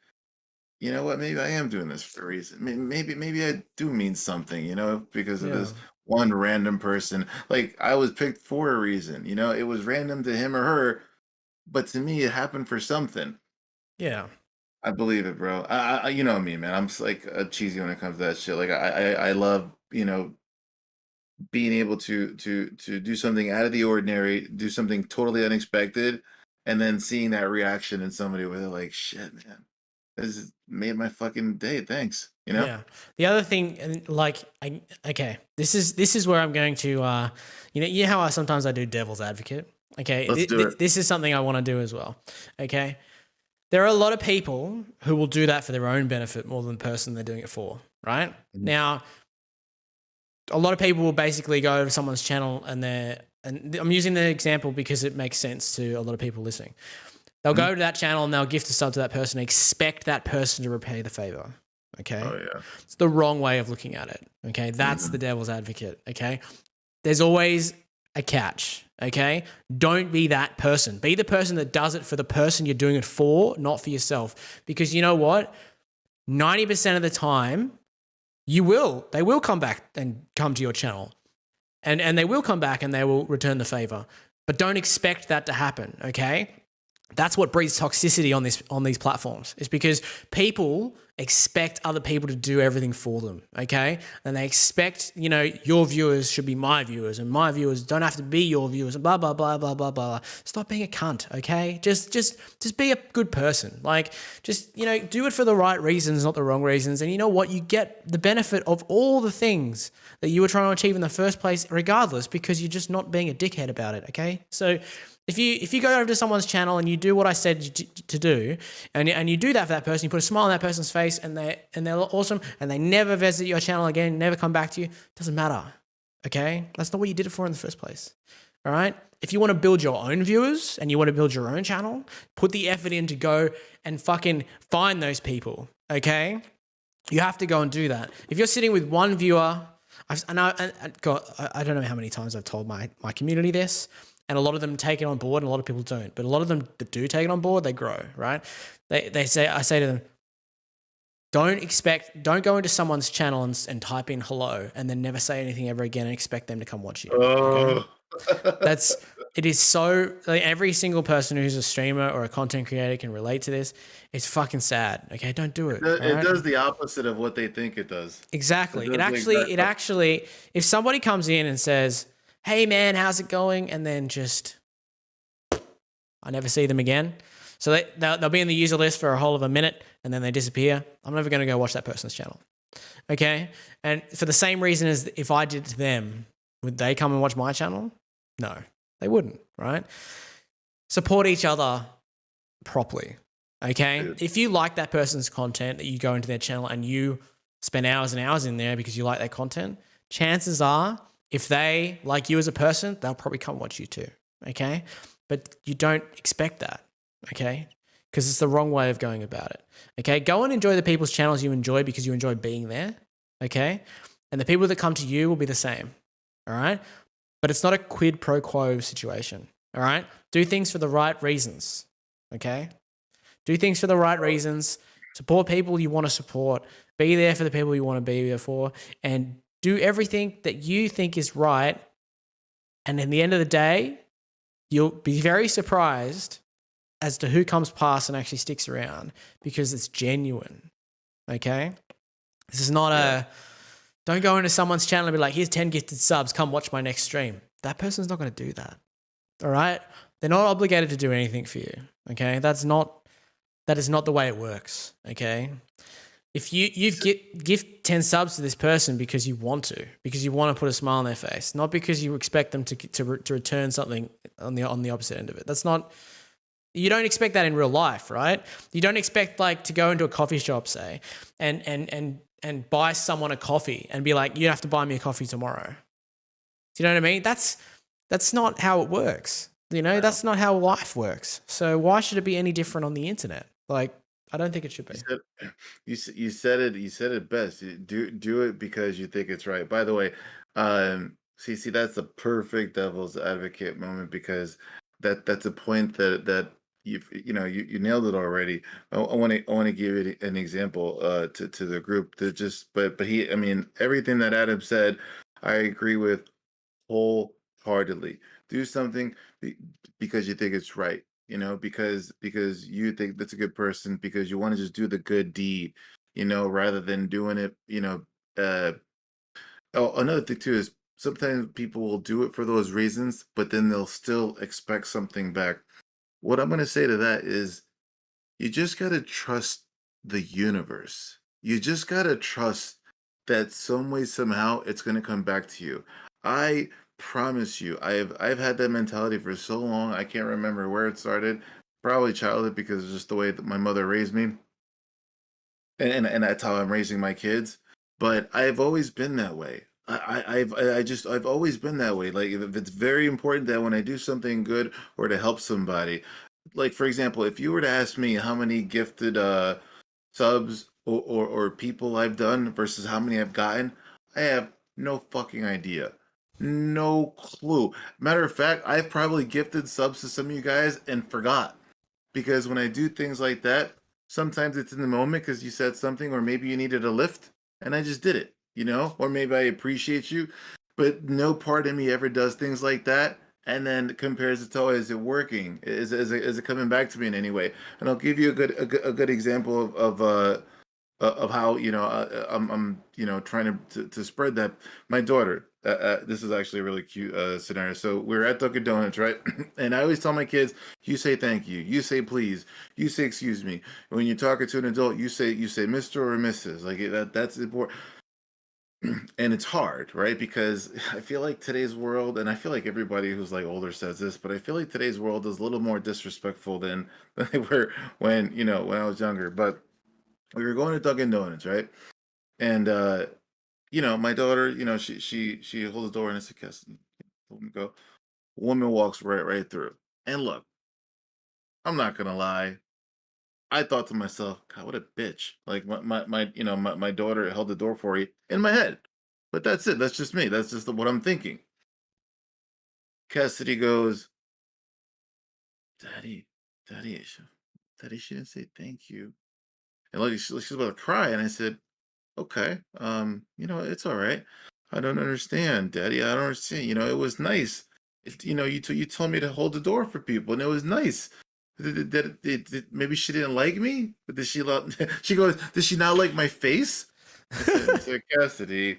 you know what? Maybe I am doing this for a reason. Maybe I do mean something. Because of Yeah. this one random person. Like, I was picked for a reason. It was random to him or her, but to me, it happened for something. Yeah. I believe it, bro. You know me, man. I'm just like cheesy when it comes to that shit. Like, I love, being able to do something out of the ordinary, do something totally unexpected, and then seeing that reaction in somebody where they're like, "Shit, man, this has made my fucking day. Thanks." Yeah. The other thing, and like, okay, this is where I'm going to, you know how sometimes I do devil's advocate. Okay, Let's do it. this is something I want to do as well. Okay, there are a lot of people who will do that for their own benefit more than the person they're doing it for. Right Mhm. now, a lot of people will basically go to someone's channel and I'm using the example because it makes sense to a lot of people listening. They'll Mhm. go to that channel and they'll gift a sub to that person, and expect that person to repay the favor. Okay. Oh yeah. It's the wrong way of looking at it. Okay. That's Mhm. the devil's advocate. Okay. There's always a catch. Okay. Don't be that person. Be the person that does it for the person you're doing it for, not for yourself. Because you know what? 90% of the time, they will come back and come to your channel. And they will come back and they will return the favor. But don't expect that to happen. Okay. That's what breeds toxicity on these platforms. Is because people expect other people to do everything for them, okay? And they expect, your viewers should be my viewers, and my viewers don't have to be your viewers, and blah blah blah blah blah blah. Stop being a cunt, okay? Just be a good person. Like, just do it for the right reasons, not the wrong reasons. And you know what? You get the benefit of all the things that you were trying to achieve in the first place, regardless, because you're just not being a dickhead about it, okay? So if you go over to someone's channel and you do what I said to do, and you do that for that person, you put a smile on that person's face, and they're awesome, and they never visit your channel again, never come back to you, doesn't matter, okay? That's not what you did it for in the first place, all right? If you want to build your own viewers and you want to build your own channel, put the effort in to go and fucking find those people, Okay, you have to go and do that. If you're sitting with one viewer, God, I don't know how many times I've told my community this, and a lot of them take it on board, and a lot of people don't. But a lot of them that do take it on board, they grow, right? I say to them, don't go into someone's channel and type in hello and then never say anything ever again and expect them to come watch you. Okay, Oh. it is so, like, every single person who's a streamer or a content creator can relate to this. It's fucking sad. Okay, don't do it. All It right. does the opposite of what they think it does. It Exactly. does the exact It actually, if somebody comes in and says, "Hey man, how's it going?" and then just, I never see them again. So they'll be in the user list for a whole of a minute and then they disappear. I'm never going to go watch that person's channel. Okay. And for the same reason as if I did to them, would they come and watch my channel? No, they wouldn't, right? Support each other properly. Okay. Dude. If you like that person's content, that you go into their channel and you spend hours and hours in there because you like their content, chances are, if they like you as a person, they'll probably come watch you too. Okay. But you don't expect that. Okay. Because it's the wrong way of going about it. Okay. Go and enjoy the people's channels you enjoy because you enjoy being there. Okay. And the people that come to you will be the same. All right. But it's not a quid pro quo situation. All right. Do things for the right reasons. Okay. Do things for the right reasons. Support people you want to support. Be there for the people you want to be there for. And do everything that you think is right. And in the end of the day, you'll be very surprised as to who comes past and actually sticks around because it's genuine. Okay? This is not don't go into someone's channel and be like, here's 10 gifted subs, come watch my next stream. That person's not going to do that. All right? They're not obligated to do anything for you. Okay? That is not the way it works. Okay? If you gift 10 subs to this person because you want to put a smile on their face, not because you expect them to return something on the opposite end of it. That's not, you don't expect that in real life, right? You don't expect like to go into a coffee shop, say, and buy someone a coffee and be like, you have to buy me a coffee tomorrow. Do you know what I mean? That's not how it works. You know, that's not how life works. So why should it be any different on the internet? Like, I don't think it should be. You said it. You said it best. Do it because you think it's right. By the way, see, that's the perfect devil's advocate moment because that's a point that you nailed it already. I want to give you an example to the group to just but I mean everything that Adam said, I agree with wholeheartedly. Do something because you think it's right, because you think that's a good person, because you want to just do the good deed, rather than doing it, oh, another thing too is sometimes people will do it for those reasons, but then they'll still expect something back. What I'm going to say to that is you just got to trust the universe. You just got to trust that some way, somehow, it's going to come back to you. I promise you, I've had that mentality for so long. I can't remember where it started. Probably childhood because it's just the way that my mother raised me, and that's how I'm raising my kids. But I've always been that way. I've always been that way. Like if it's very important that when I do something good or to help somebody, like for example, if you were to ask me how many gifted subs or people I've done versus how many I've gotten, I have no fucking idea. No clue. Matter of fact, I've probably gifted subs to some of you guys and forgot. Because when I do things like that, sometimes it's in the moment because you said something, or maybe you needed a lift, and I just did it, or maybe I appreciate you, but no part of me ever does things like that and then compares it to, oh, is it working? Is it coming back to me in any way? And I'll give you a good example of how I'm trying to spread that. My daughter, this is actually a really cute scenario. So we're at Dunkin' Donuts, right? And I always tell my kids, you say thank you, you say please, you say excuse me. When you're talking to an adult, you say Mr. or Mrs. Like that's important. And it's hard, right? Because I feel like today's world, and I feel like everybody who's like older says this, but I feel like today's world is a little more disrespectful than they were when I was younger. But we were going to Dunkin' Donuts, right? And my daughter, she holds the door and I said, "Yes." Let me go. Woman walks right through. And look, I'm not gonna lie. I thought to myself, God, what a bitch. Like my daughter held the door for you in my head. But that's it. That's just me. That's just what I'm thinking. Cassidy goes, Daddy, Daddy, Daddy, she didn't say thank you. And like she's about to cry. And I said, okay, it's all right. I don't understand, Daddy. I don't understand. It was nice. You told me to hold the door for people, and it was nice. Maybe she didn't like me, but did she? She goes, did she not like my face? I said, Cassidy.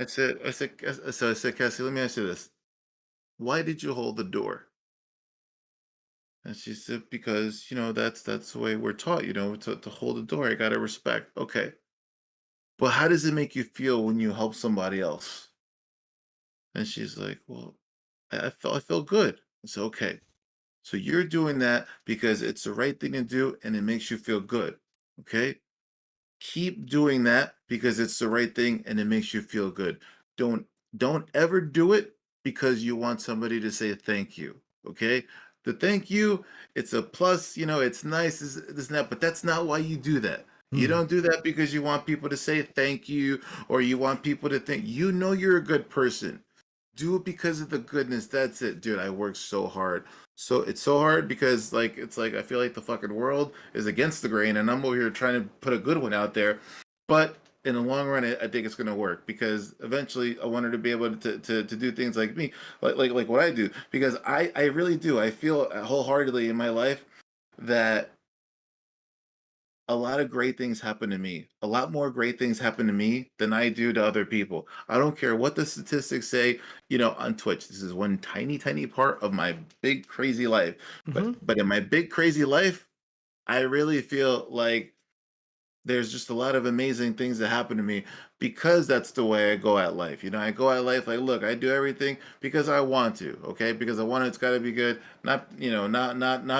So I said, Cassidy, let me ask you this: why did you hold the door? And she said, because that's the way we're taught. To hold the door, I gotta respect. Okay, but how does it make you feel when you help somebody else? And she's like, well, I feel good. I said, okay. So you're doing that because it's the right thing to do and it makes you feel good. Okay. Keep doing that because it's the right thing and it makes you feel good. Don't don't ever do it because you want somebody to say thank you. Okay. The thank you, it's a plus, it's nice, this and that, but that's not why you do that. You Mm. don't do that because you want people to say thank you or you want people to think you're a good person. Do it because of the goodness. That's it, dude. I work so hard. So it's so hard because it's like I feel like the fucking world is against the grain, and I'm over here trying to put a good one out there. But in the long run, I think it's gonna work because eventually I want her to be able to do things like me, like what I do. Because I really do. I feel wholeheartedly in my life that a lot of great things happen to me. A lot more great things happen to me than I do to other people. I don't care what the statistics say, on Twitch. This is one tiny, tiny part of my big crazy life. But Hmm. but in my big crazy life, I really feel like there's just a lot of amazing things that happen to me because that's the way I go at life. I go at life like, look, I do everything because I want to, okay? Because I want it's got to be good, not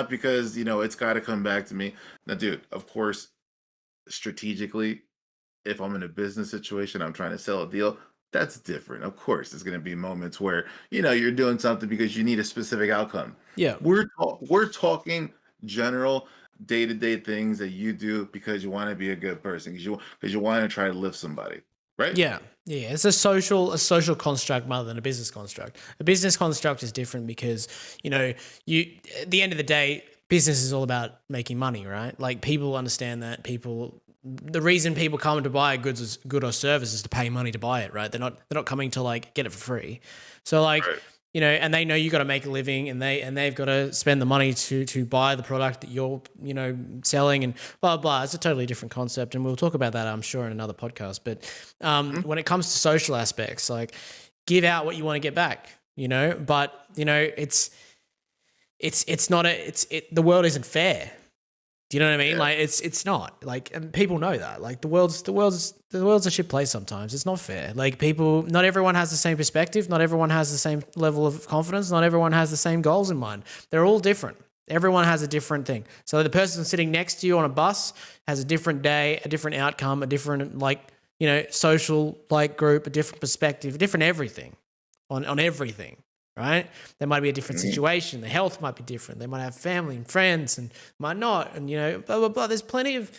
because it's got to come back to me. Now, dude, of course, strategically, if I'm in a business situation, I'm trying to sell a deal, that's different. Of course, there's going to be moments where you're doing something because you need a specific outcome. Yeah. We're talking general day-to-day things that you do because you want to be a good person because you want to try to lift somebody, right? Yeah. Yeah. It's a social construct rather than a business construct. A business construct is different because, you at the end of the day, business is all about making money, right? Like people understand that the reason people come to buy good or service is to pay money to buy it, right? They're not coming to like get it for free. So like, Right. and they know you got to make a living and they've got to spend the money to buy the product that you're, selling and blah, blah. It's a totally different concept. And we'll talk about that, I'm sure, in another podcast. But Mhm. when it comes to social aspects, like give out what you want to get back, but it's not the world isn't fair. Do you know what I mean? Yeah. Like it's not like, and people know that. Like the world's a shit place sometimes. It's not fair. Like not everyone has the same perspective. Not everyone has the same level of confidence. Not everyone has the same goals in mind. They're all different. Everyone has a different thing. So the person sitting next to you on a bus has a different day, a different outcome, a different social group, a different perspective, a different everything on everything. Right? There might be a different Mhm. situation. The health might be different. They might have family and friends and might not. And, blah, blah, blah. There's plenty of,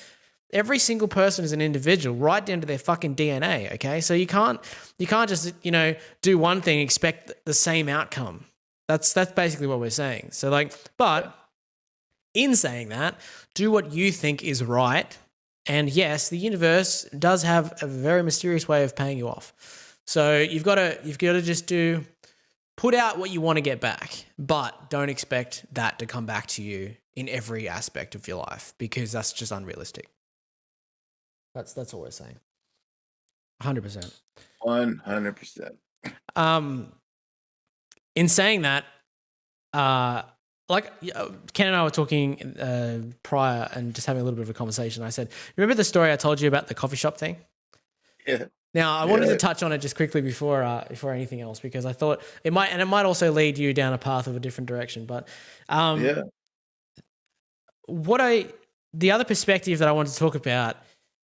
every single person is an individual right down to their fucking DNA. Okay. So you can't just, do one thing, and expect the same outcome. That's basically what we're saying. So but in saying that, do what you think is right. And yes, the universe does have a very mysterious way of paying you off. So you've got to just put out what you want to get back, but don't expect that to come back to you in every aspect of your life because that's just unrealistic. That's all we're saying. 100%. 100%. In saying that, Ken and I were talking prior and just having a little bit of a conversation. I said, remember the story I told you about the coffee shop thing? Yeah. Now, I wanted Yeah. to touch on it just quickly before anything else because I thought it might also lead you down a path of a different direction. But Yeah. the other perspective that I wanted to talk about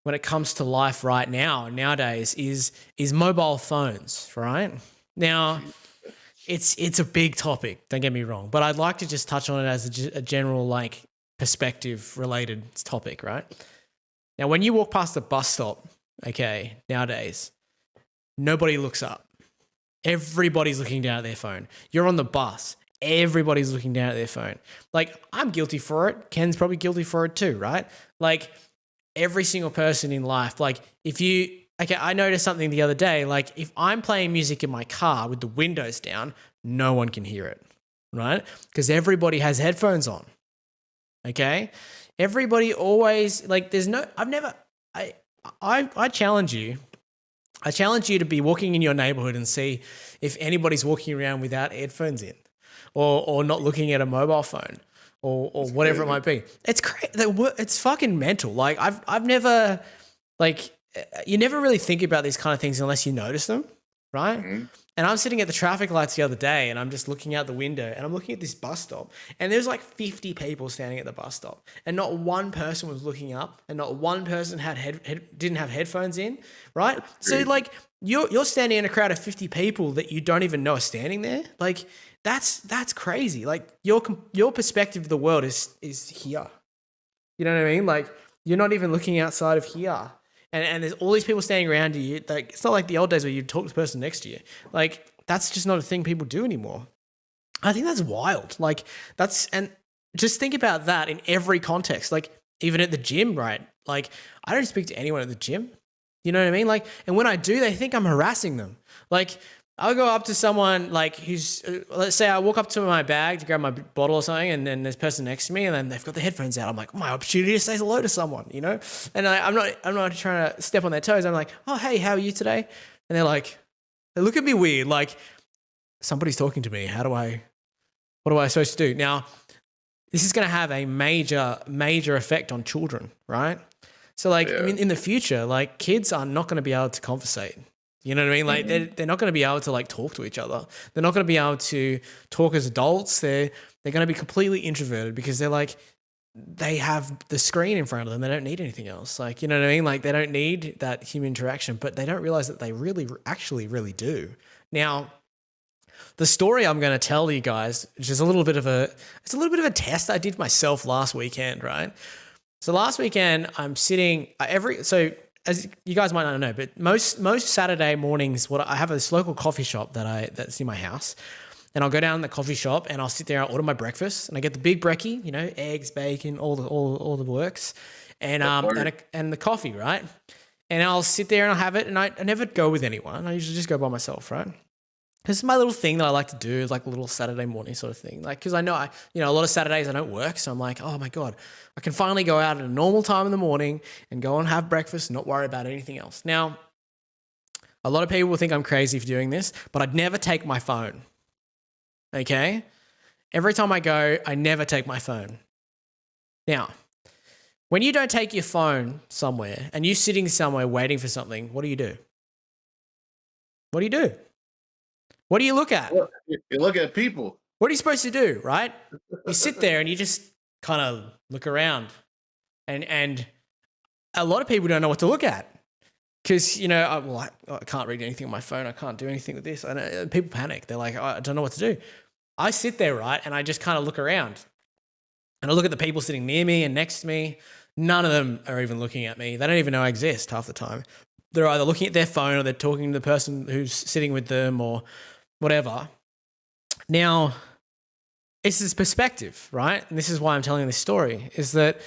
when it comes to life right now nowadays is mobile phones. Right now, it's a big topic. Don't get me wrong, but I'd like to just touch on it as a general perspective related topic, right? Now, when you walk past the bus stop, okay, nowadays, nobody looks up. Everybody's looking down at their phone. You're on the bus. Everybody's looking down at their phone. Like, I'm guilty for it. Ken's probably guilty for it too, right? Like, every single person in life, like, I noticed something the other day, like, if I'm playing music in my car with the windows down, no one can hear it, right? Because everybody has headphones on, okay? Everybody always, like, I challenge you. I challenge you to be walking in your neighborhood and see if anybody's walking around without headphones in or not looking at a mobile phone or whatever it might be. It's crazy. It's fucking mental. Like, I've never, like, you never really think about these kind of things unless you notice them, right? Mm-hmm. And I'm sitting at the traffic lights the other day and I'm just looking out the window and I'm looking at this bus stop and there's like 50 people standing at the bus stop and not one person was looking up and not one person didn't have headphones in, right? So like you're standing in a crowd of 50 people that you don't even know are standing there. Like that's crazy. Like your perspective of the world is here. You know what I mean? Like you're not even looking outside of here. And there's all these people standing around you. Like, it's not like the old days where you talk to the person next to you. Like, that's just not a thing people do anymore. I think that's wild. Like, and just think about that in every context. Like, even at the gym, right? Like, I don't speak to anyone at the gym. You know what I mean? Like, and when I do, they think I'm harassing them. Like, I'll go up to someone like who's, let's say I walk up to my bag to grab my bottle or something and then there's a person next to me and then they've got the headphones out. I'm like, my opportunity to say hello to someone, you know? And I'm not trying to step on their toes. I'm like, oh, hey, how are you today? And they're like, they look at me weird. Like somebody's talking to me. What am I supposed to do? Now, this is going to have a major effect on children, right? So like, I mean, in the future, like kids are not going to be able to conversate. You know what I mean? Like they're not going to be able to like talk to each other. They're not going to be able to talk as adults. They're going to be completely introverted because they have the screen in front of them. They don't need anything else. Like, you know what I mean? Like they don't need that human interaction, but they don't realize that they really do. Now, the story I'm going to tell you guys, which is a little bit of a test I did myself last weekend, right? So last weekend I'm sitting as you guys might not know, but most Saturday mornings, I have this local coffee shop that's in my house, and I'll go down to the coffee shop and I'll sit there and order my breakfast, and I get the big brekkie, you know, eggs, bacon, all the works, and the coffee, right? And I'll sit there and I'll have it, and I never go with anyone. I usually just go by myself, right? This is my little thing that I like to do, is like a little Saturday morning sort of thing. Like, because I know a lot of Saturdays I don't work. So I'm like, oh my God, I can finally go out at a normal time in the morning and go and have breakfast and not worry about anything else. Now, a lot of people will think I'm crazy for doing this, but I'd never take my phone. Okay? Every time I go, I never take my phone. Now, when you don't take your phone somewhere and you're sitting somewhere waiting for something, what do you do? What do you do? What do you look at? You look at people. What are you supposed to do, right? You sit there and you just kind of look around. And a lot of people don't know what to look at. Because, you know, I can't read anything on my phone. I can't do anything with this. And people panic. They're like, I don't know what to do. I sit there, right? And I just kind of look around. And I look at the people sitting near me and next to me. None of them are even looking at me. They don't even know I exist half the time. They're either looking at their phone or they're talking to the person who's sitting with them or whatever. Now, this is perspective, right? And this is why I'm telling this story, is that,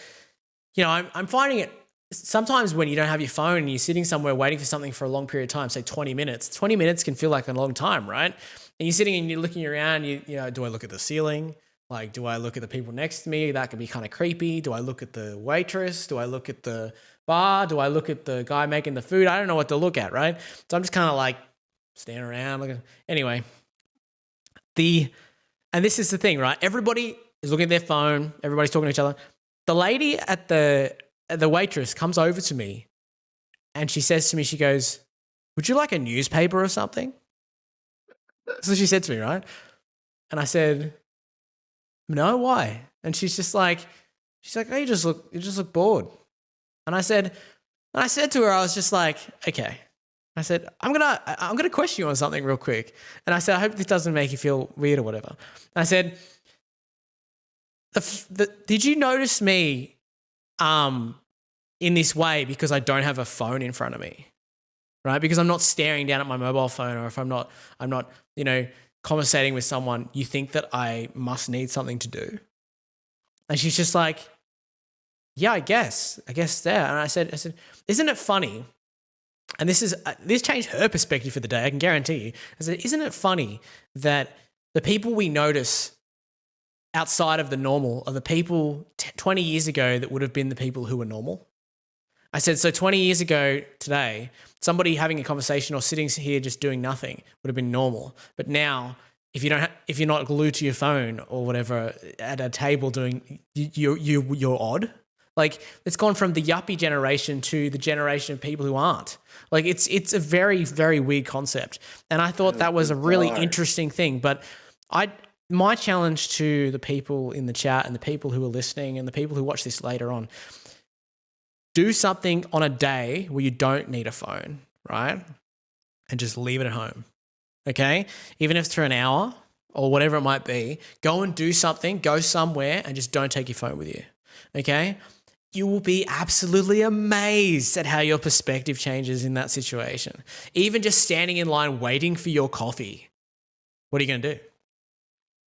you know, I'm finding it sometimes when you don't have your phone and you're sitting somewhere waiting for something for a long period of time, say 20 minutes. 20 minutes can feel like a long time, right? And you're sitting and you're looking around, you know, do I look at the ceiling? Like, do I look at the people next to me? That can be kind of creepy. Do I look at the waitress? Do I look at the bar? Do I look at the guy making the food? I don't know what to look at, right? So I'm just kind of like standing around looking. Anyway, and this is the thing, right? Everybody is looking at their phone. Everybody's talking to each other. The lady at the waitress comes over to me and she says to me, she goes, "Would you like a newspaper or something?" So she said to me, right? And I said, "No, why?" And she's like, "Oh, you just look bored." And I said to her, I was just like, okay. I said, I'm gonna question you on something real quick. And I said, I hope this doesn't make you feel weird or whatever. And I said, Did you notice me in this way because I don't have a phone in front of me, right? Because I'm not staring down at my mobile phone, or if I'm not, conversating with someone, you think that I must need something to do. And she's just like, yeah, I guess there. And I said, isn't it funny? And this changed her perspective for the day, I can guarantee you. I said, isn't it funny that the people we notice outside of the normal are the people 20 years ago that would have been the people who were normal? I said, so 20 years ago today, somebody having a conversation or sitting here just doing nothing would have been normal. But now, if you're not glued to your phone or whatever at a table doing, you're odd. Like, it's gone from the yuppie generation to the generation of people who aren't. Like, it's a very, very weird concept. And I thought that was a really interesting thing. But my challenge to the people in the chat and the people who are listening and the people who watch this later on, do something on a day where you don't need a phone, right? And just leave it at home, okay? Even if it's for an hour or whatever it might be, go and do something, go somewhere and just don't take your phone with you, okay? You will be absolutely amazed at how your perspective changes in that situation. Even just standing in line waiting for your coffee, what are you going to do?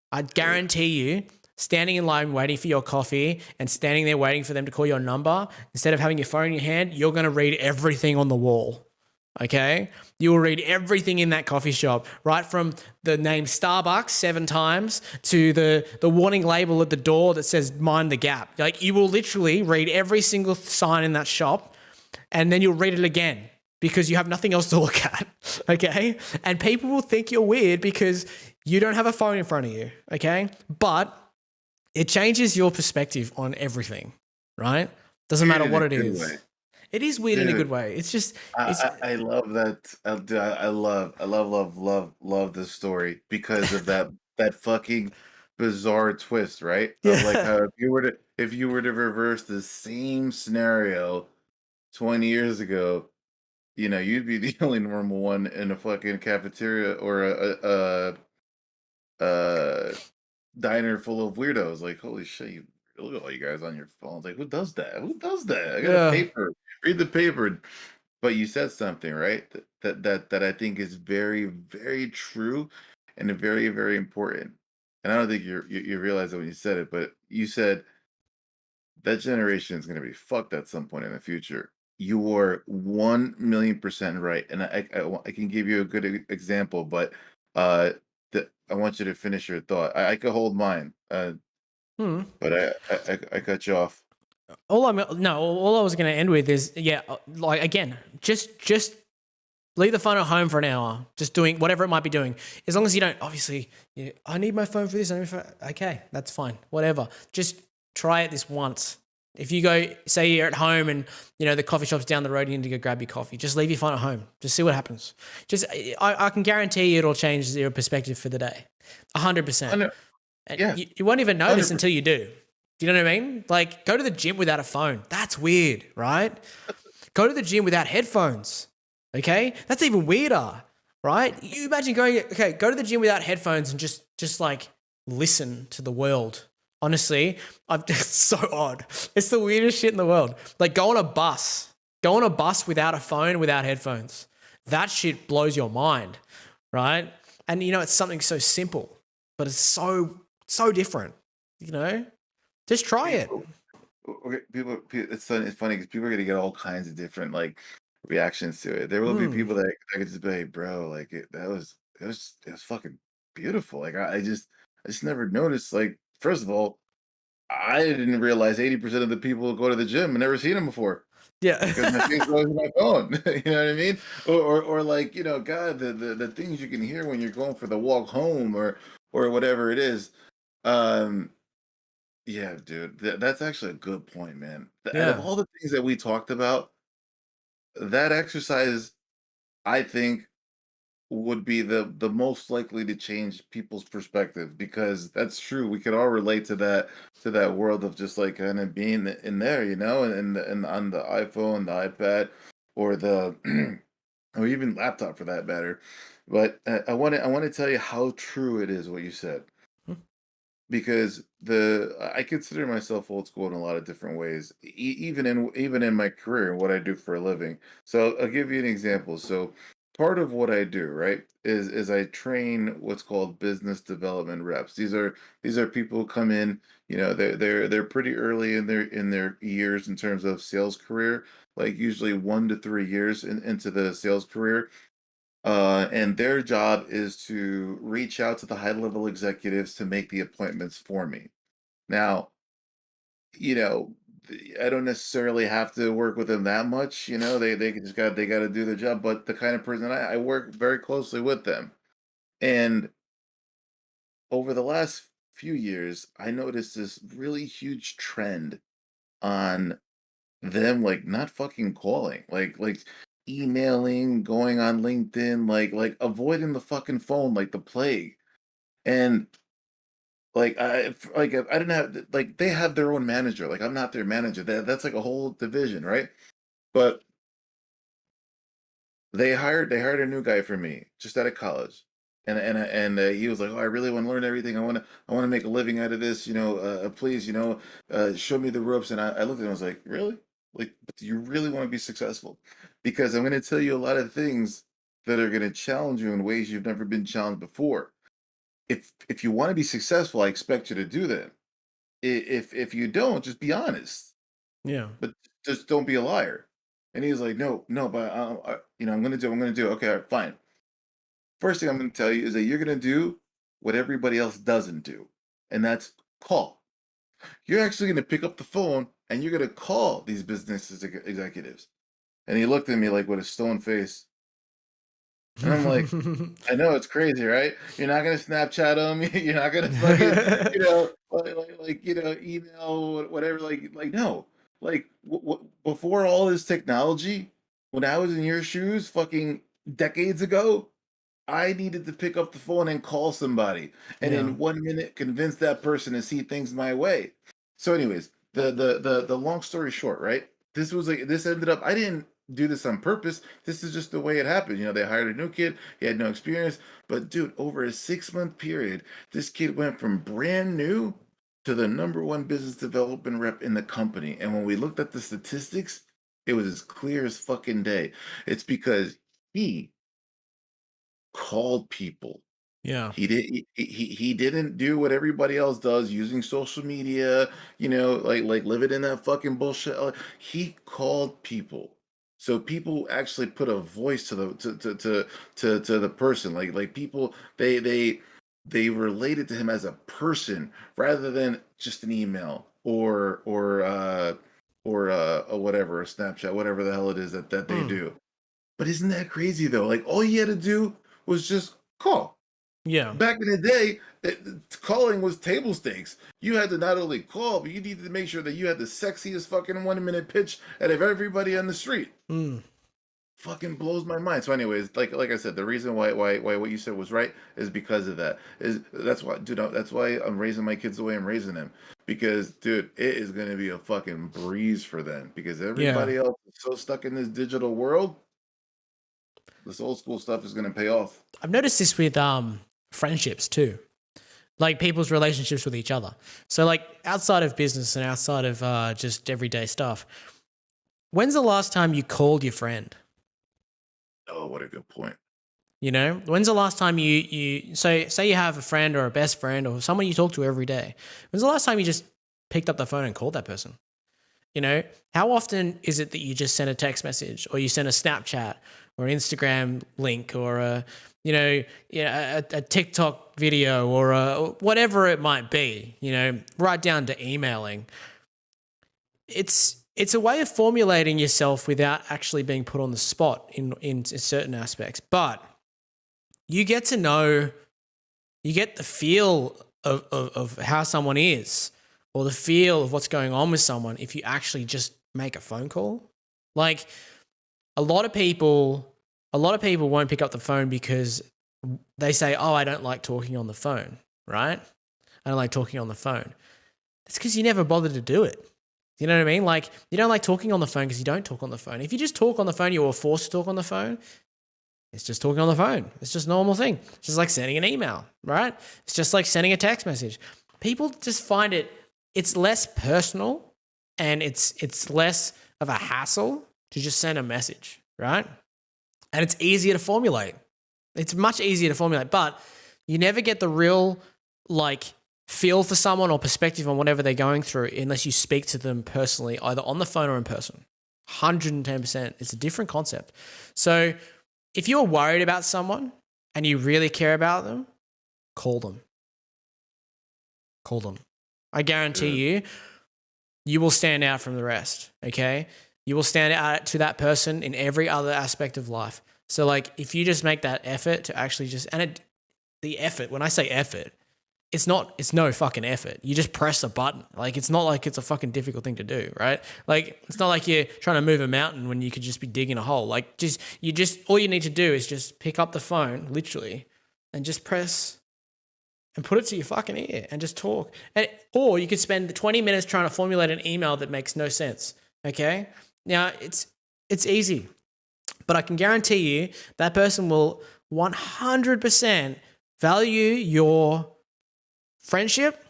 I guarantee you, standing in line waiting for your coffee and standing there waiting for them to call your number, instead of having your phone in your hand, you're going to read everything on the wall, okay? You will read everything in that coffee shop, right from the name Starbucks 7 times to the warning label at the door that says mind the gap. Like, you will literally read every single sign in that shop, and then you'll read it again because you have nothing else to look at, okay? And people will think you're weird because you don't have a phone in front of you, okay? But it changes your perspective on everything, right? Doesn't matter what it is. Way. It is weird in a good way. It's just, I love that. I love this story because of that fucking bizarre twist, right? yeah. Of like how if you were to reverse the same scenario 20 years ago, you'd be the only normal one in a fucking cafeteria or a diner full of weirdos. Like, holy shit, look at all you guys on your phones. Like, who does that? Who does that? I got a paper. Read the paper. But you said something, right? That I think is very, very true and very, very important. And I don't think you realize it when you said it, but you said that generation is going to be fucked at some point in the future. You are 1,000,000% right, and I can give you a good example, but uh, I want you to finish your thought. I could hold mine, but I cut you off. All I was going to end with is, like, again, just leave the phone at home for an hour, just doing whatever it might be doing. As long as you don't, obviously, I need my phone for this. Okay, that's fine. Whatever. Just try it this once. If you go, say you're at home and, the coffee shop's down the road, you need to go grab your coffee. Just leave your phone at home. Just see what happens. I can guarantee you it'll change your perspective for the day. 100%. Yeah. You won't even notice 100%. until you do. Do you know what I mean? Like, go to the gym without a phone. That's weird, right? Go to the gym without headphones. Okay? That's even weirder, right? You imagine go to the gym without headphones and just like listen to the world. Honestly, it's so odd. It's the weirdest shit in the world. Like, go on a bus without a phone, without headphones. That shit blows your mind, right? And it's something so simple, but it's so different, Just try it. Okay, it's funny because people are gonna get all kinds of different like reactions to it. There will be people that could just be like, bro, like it was fucking beautiful. Like I just never noticed. Like, first of all, I didn't realize 80% of the people who go to the gym and never seen them before. Yeah. Because my face goes in my phone. You know what I mean? Or like, God, the things you can hear when you're going for the walk home or whatever it is. Yeah, dude, that's actually a good point, man. Out of all the things that we talked about, that exercise, I think, would be the most likely to change people's perspective because that's true. We could all relate to that world of just like kind of being in there, and on the iPhone, the iPad, or the or even laptop for that matter. But I want to tell you how true it is what you said. because I consider myself old school in a lot of different ways, even in my career and what I do for a living. So I'll give you an example. So part of what I do, right, is I train what's called business development reps. These are people who come in, they're pretty early in their years in terms of sales career, like usually 1 to 3 years into the sales career. And their job is to reach out to the high level executives to make the appointments for me. Now, you know, I don't necessarily have to work with them that much. They got to do their job. But the kind of person I work very closely with them, and over the last few years, I noticed this really huge trend on them, like, not fucking calling, like emailing, going on LinkedIn, like avoiding the fucking phone like the plague. And I didn't have, like, they have their own manager. Like, I'm not their manager. That's like a whole division, right? But they hired a new guy for me just out of college, and he was like, "Oh, I really want to learn everything. I want to make a living out of this. Please, show me the ropes." And I looked at him. I was like, "Really? Like, but do you really want to be successful? Because I'm going to tell you a lot of things that are going to challenge you in ways you've never been challenged before. If you want to be successful, I expect you to do that. If you don't, just be honest, Yeah. but just don't be a liar." And he was like, "No, no, but I'm gonna do. Okay, all right, fine. First thing I'm gonna tell you is that you're gonna do what everybody else doesn't do, and that's call. You're actually gonna pick up the phone and you're gonna call these business executives." And he looked at me like with a stone face, and I'm like, I know it's crazy, right? You're not gonna Snapchat them. You're not gonna fucking, email whatever. Like no. Like before all this technology, when I was in your shoes, fucking decades ago, I needed to pick up the phone and call somebody, and Yeah. in 1 minute convince that person to see things my way. So, anyways, the long story short, right? This ended up. I didn't do this on purpose. This is just the way it happened. They hired a new kid. He had no experience, but dude, over a 6 month period, this kid went from brand new to the number one business development rep in the company. And when we looked at the statistics, it was as clear as fucking day. It's because he called people. Yeah. He didn't do what everybody else does using social media, like living in that fucking bullshit. He called people. So people actually put a voice to the person. Like people, they related to him as a person rather than just an email or whatever, a Snapchat, whatever the hell it is that they Mm. do. But isn't that crazy though? Like all you had to do was just call. Yeah. Back in the day, calling was table stakes. You had to not only call, but you needed to make sure that you had the sexiest fucking 1 minute pitch out of everybody on the street. Mm. Fucking blows my mind. So, anyways, like I said, the reason why what you said was right is because of that. That's why, dude. That's why I'm raising my kids the way I'm raising them. Because, dude, it is gonna be a fucking breeze for them. Because Yeah. everybody else is so stuck in this digital world. This old school stuff is gonna pay off. I've noticed this with friendships too. Like people's relationships with each other. So like outside of business and outside of just everyday stuff, when's the last time you called your friend? Oh, what a good point. When's the last time you say you have a friend or a best friend or someone you talk to every day? When's the last time you just picked up the phone and called that person? How often is it that you just send a text message or you send a Snapchat or an Instagram link or a TikTok video or whatever it might be, right down to emailing. It's a way of formulating yourself without actually being put on the spot in certain aspects. But you get to know, you get the feel of how someone is or the feel of what's going on with someone if you actually just make a phone call. Like a lot of people won't pick up the phone because they say, "Oh, I don't like talking on the phone," right? I don't like talking on the phone. That's because you never bothered to do it. You know what I mean? Like you don't like talking on the phone because you don't talk on the phone. If you just talk on the phone, you were forced to talk on the phone. It's just talking on the phone. It's just a normal thing. It's just like sending an email, right? It's just like sending a text message. people just find it's less personal and it's less of a hassle to just send a message, right? And it's easier to formulate. It's much easier to formulate, but you never get the real like feel for someone or perspective on whatever they're going through unless you speak to them personally, either on the phone or in person. 110%. It's a different concept. So if you're worried about someone and you really care about them, call them. Call them. I guarantee you will stand out from the rest, okay? You will stand out to that person in every other aspect of life. So like if you just make that effort to actually just, the effort, when I say effort, it's no fucking effort. You just press a button. Like it's not like it's a fucking difficult thing to do, right? Like it's not like you're trying to move a mountain when you could just be digging a hole. Like all you need to do is just pick up the phone, literally, and just press and put it to your fucking ear and just talk. Or you could spend 20 minutes trying to formulate an email that makes no sense, okay? Now, it's easy, but I can guarantee you that person will 100% value your friendship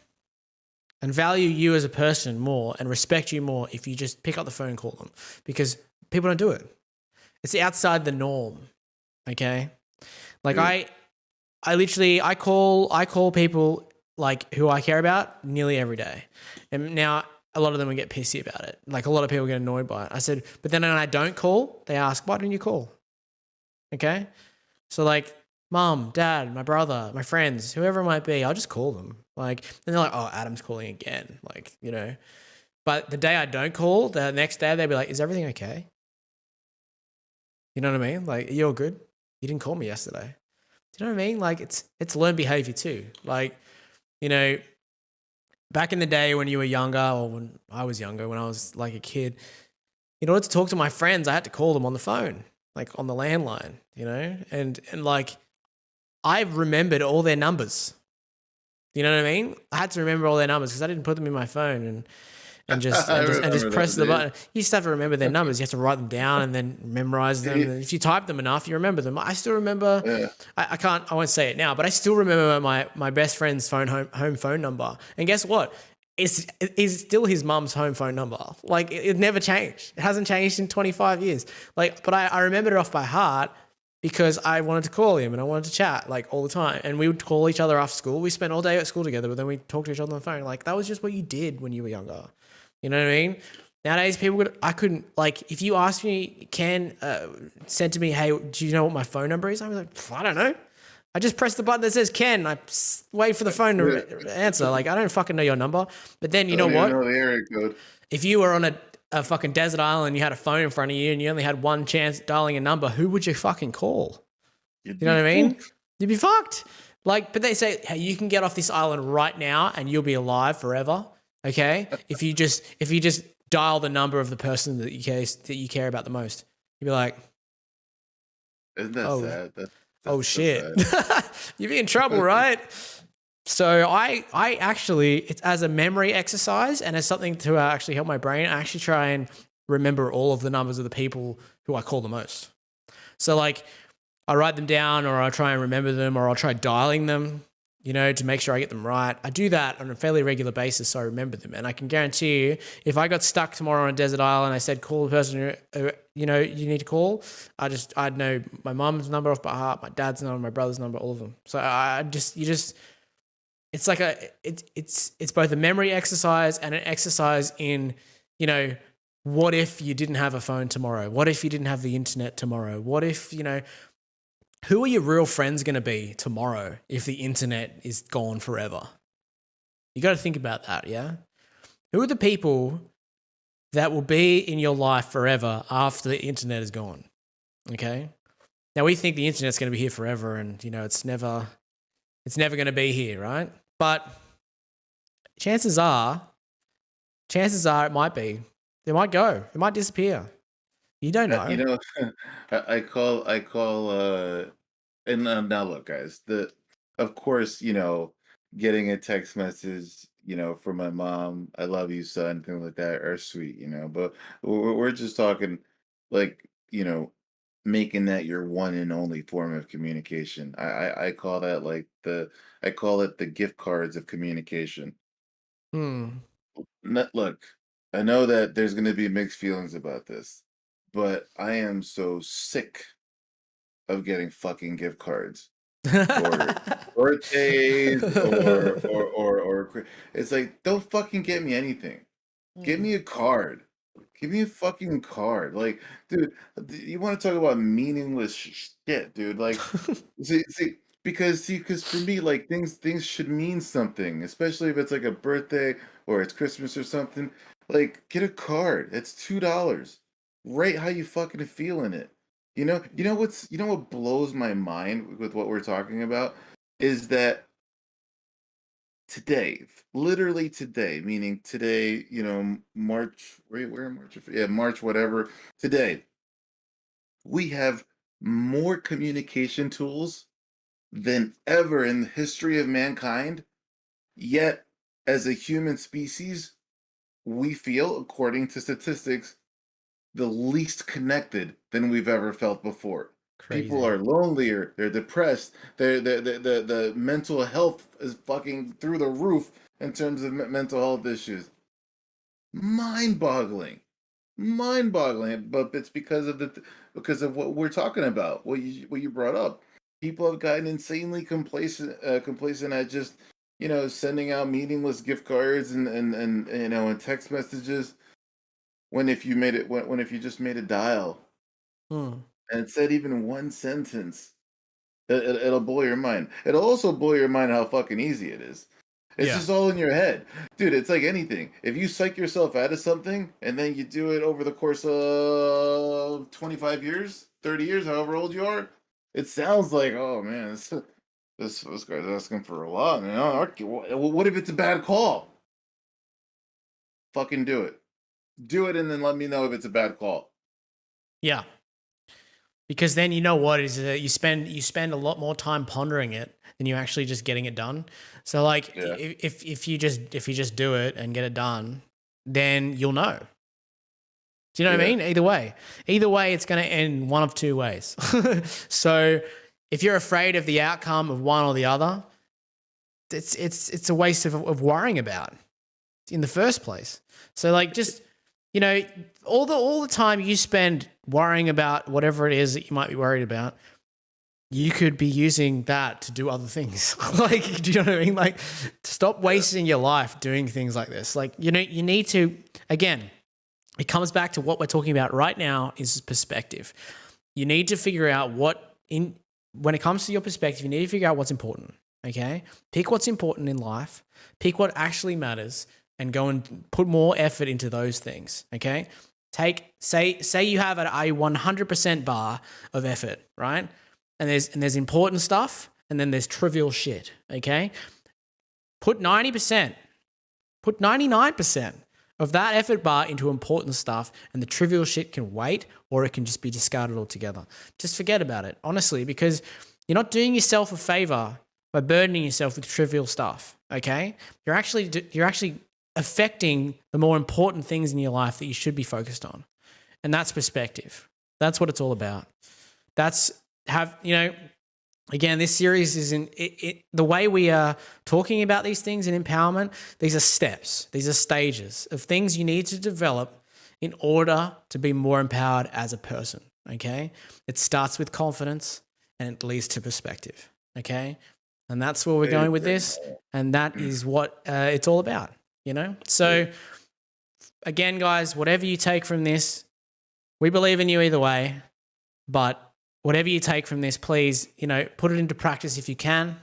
and value you as a person more and respect you more if you just pick up the phone and call them, because people don't do it. It's outside the norm, okay? Like I call people like who I care about nearly every day. And now a lot of them will get pissy about it. Like a lot of people get annoyed by it. I said, but then when I don't call, they ask, why didn't you call? Okay? So like mom, dad, my brother, my friends, whoever it might be, I'll just call them. Like, and they're like, oh, Adam's calling again. Like, you know, but the day I don't call, the next day they'll be like, is everything okay? You know what I mean? Like, you're good. You didn't call me yesterday. Do you know what I mean? Like it's learned behavior too. Like, you know, back in the day when you were younger, or when I was younger, when I was like a kid, in order to talk to my friends, I had to call them on the phone, like on the landline, you know? And like I remembered all their numbers. You know what I mean? I had to remember all their numbers because I didn't put them in my phone and just press the button. You just have to remember their numbers. You have to write them down and then memorize them. And if you type them enough, you remember them. I still remember. I won't say it now, but I still remember my best friend's home phone number. And guess what? It's still his mum's home phone number. Like it never changed. It hasn't changed in 25 years. Like, but I remembered it off by heart because I wanted to call him and I wanted to chat like all the time. And we would call each other after school. We spent all day at school together, but then we talked to each other on the phone. Like that was just what you did when you were younger. You know what I mean? Nowadays, I couldn't, like, if you asked me, Ken said to me, hey, do you know what my phone number is? I was like, I don't know. I just press the button that says Ken. I wait for the phone to answer. Like, I don't fucking know your number. But then, you know what? Know the area code. If you were on a fucking desert island and you had a phone in front of you and you only had one chance at dialing a number, who would you fucking call? You know what I mean? You'd be fucked. Like, but they say, hey, you can get off this island right now and you'll be alive forever. Okay, if you just dial the number of the person that you care about the most, you'd be like, isn't that sad? That's shit, you'd be in trouble, right? So I actually, it's as a memory exercise and as something to actually help my brain, I actually try and remember all of the numbers of the people who I call the most. So like, I write them down, or I try and remember them, or I'll try dialing them, you know, to make sure I get them right. I do that on a fairly regular basis so I remember them. And I can guarantee you, if I got stuck tomorrow on a desert island and I said, call the person you know you need to call, I'd know my mum's number off by heart, my dad's number, my brother's number, all of them. So it's like it's both a memory exercise and an exercise in, you know, what if you didn't have a phone tomorrow? What if you didn't have the internet tomorrow? What if, you know, who are your real friends going to be tomorrow if the internet is gone forever? You got to think about that, yeah? Who are the people that will be in your life forever after the internet is gone? Okay? Now, we think the internet's going to be here forever and, you know, it's never going to be here, right? But chances are it might be. It might go. It might disappear. You don't know. You know, I call and now look, guys, of course, you know, getting a text message, you know, from my mom, I love you, son, things like that are sweet, you know, but we're just talking like, you know, making that your one and only form of communication. I call that like I call it the gift cards of communication. Hmm. Look, I know that there's going to be mixed feelings about this, but I am so sick of getting fucking gift cards for birthdays or it's like, don't fucking get me anything. Give Hmm. me a card. Give me a fucking card. Like, dude, you want to talk about meaningless shit, dude? Like, because for me, like things should mean something, especially if it's like a birthday or it's Christmas or something. Like, get a card. It's $2. Write how you fucking feel in it. You know what blows my mind with what we're talking about is that today, literally today, meaning today, March, wait, where March? Yeah, March, whatever. Today, we have more communication tools than ever in the history of mankind. Yet, as a human species, we feel, according to statistics, the least connected than we've ever felt before. People Crazy. are lonelier, they're depressed, the mental health is fucking through the roof in terms of mental health issues. Mind-boggling. Mind-boggling, but it's because of what we're talking about, what you brought up. People have gotten insanely complacent at just sending out meaningless gift cards and text messages when if you made it when if you just made a dial Hmm. and it said even one sentence, it'll blow your mind. It'll also blow your mind how fucking easy it is. It's Yeah. just all in your head. Dude, it's like anything. If you psych yourself out of something and then you do it over the course of 25 years, 30 years, however old you are, it sounds like, oh man, this guy's asking for a lot, man. Okay, what if it's a bad call? Fucking do it. Do it and then let me know if it's a bad call. Yeah. Because then you know what is you spend a lot more time pondering it than you actually just getting it done. So like Yeah. if you just do it and get it done, then you'll know. Do you know what I Yeah. mean? Either way, it's going to end one of two ways. So if you're afraid of the outcome of one or the other, it's a waste of worrying about in the first place. So like just you know all the time you spend worrying about whatever it is that you might be worried about, you could be using that to do other things. Like, do you know what I mean? Like, stop Yeah. wasting your life doing things like this. Like, you need to, again, it comes back to what we're talking about right now is perspective. You need to figure out when it comes to your perspective, you need to figure out what's important. Okay. Pick what's important in life, pick what actually matters, and go and put more effort into those things. Okay. Say you have a 100% bar of effort, right? And there's important stuff, and then there's trivial shit. Okay, put 90%, put 99% of that effort bar into important stuff, and the trivial shit can wait, or it can just be discarded altogether. Just forget about it, honestly, because you're not doing yourself a favor by burdening yourself with trivial stuff. Okay, you're actually affecting the more important things in your life that you should be focused on, and that's perspective. That's what it's all about. That's have you know again, this series is the way we are talking about these things in empowerment. These are steps, these are stages of things you need to develop in order to be more empowered as a person. Okay, it starts with confidence and it leads to perspective. Okay, and that's where we're Very, going with very this, and that is what it's all about. So again, guys, whatever you take from this, we believe in you either way, but whatever you take from this, please, put it into practice if you can,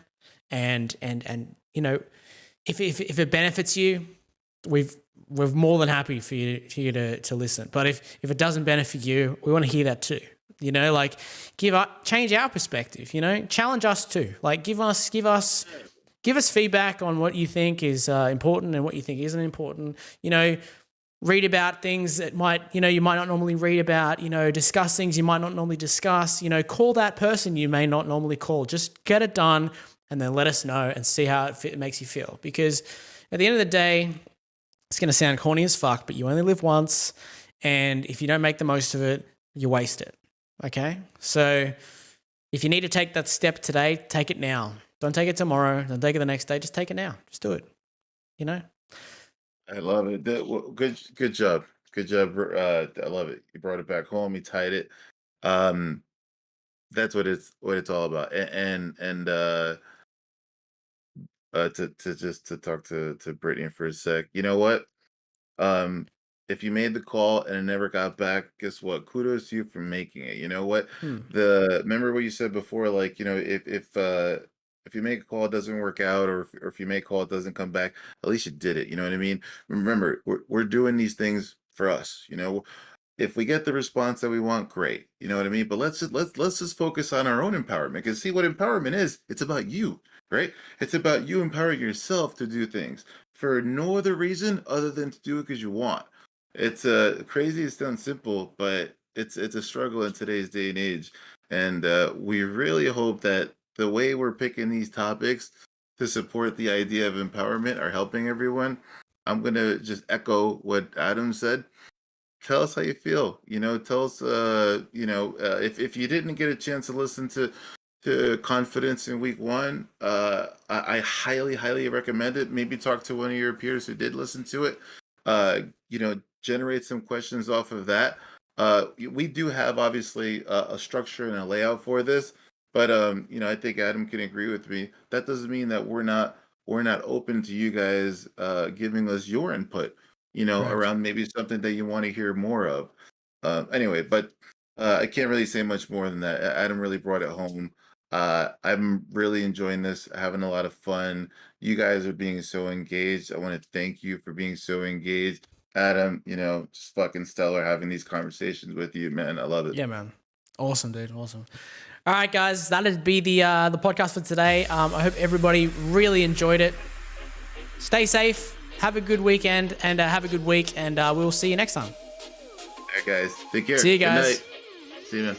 and if it benefits you, we're more than happy for you to listen. But if it doesn't benefit you, we want to hear that too. Like change our perspective. Challenge us too. Like give us feedback on what you think is important and what you think isn't important. Read about things that you might not normally read about, discuss things you might not normally discuss, call that person you may not normally call. Just get it done and then let us know and see how it makes you feel. Because at the end of the day, it's going to sound corny as fuck, but you only live once. And if you don't make the most of it, you waste it. Okay? So if you need to take that step today, take it now. Don't take it tomorrow. Don't take it the next day. Just take it now. Just do it. I love it. Good job. Good job. I love it. You brought it back home. You tied it. Um, that's what it's all about. To just to talk to Brittany for a sec. You know what? Um, if you made the call and it never got back, guess what? Kudos to you for making it. You know what? Hmm. Remember what you said before, like, if you make a call, it doesn't work out, or if you make a call, it doesn't come back, at least you did it. You know what I mean? Remember, we're doing these things for us, if we get the response that we want, great. You know what I mean? But let's just focus on our own empowerment. Because see what empowerment is, it's about you, right? It's about you empowering yourself to do things for no other reason other than to do it because you want. It's crazy, it sounds simple, but it's a struggle in today's day and age. And we really hope that the way we're picking these topics to support the idea of empowerment are helping everyone. I'm gonna just echo what Adam said. Tell us how you feel. Tell us. If you didn't get a chance to listen to Confidence in week one, I highly, highly recommend it. Maybe talk to one of your peers who did listen to it. Generate some questions off of that. We do have obviously a structure and a layout for this, but I think Adam can agree with me. That doesn't mean that we're not open to you guys giving us your input, Correct. around maybe something that you want to hear more of. Anyway, but I can't really say much more than that. Adam really brought it home. I'm really enjoying this, having a lot of fun. You guys are being so engaged. I want to thank you for being so engaged. Adam, just fucking stellar having these conversations with you, man. I love it. Yeah, man. Awesome, dude. Awesome. All right, guys. That'd be the podcast for today. I hope everybody really enjoyed it. Stay safe. Have a good weekend and have a good week. And we'll see you next time. All right, guys. Take care. See you Good guys. night. See you, man.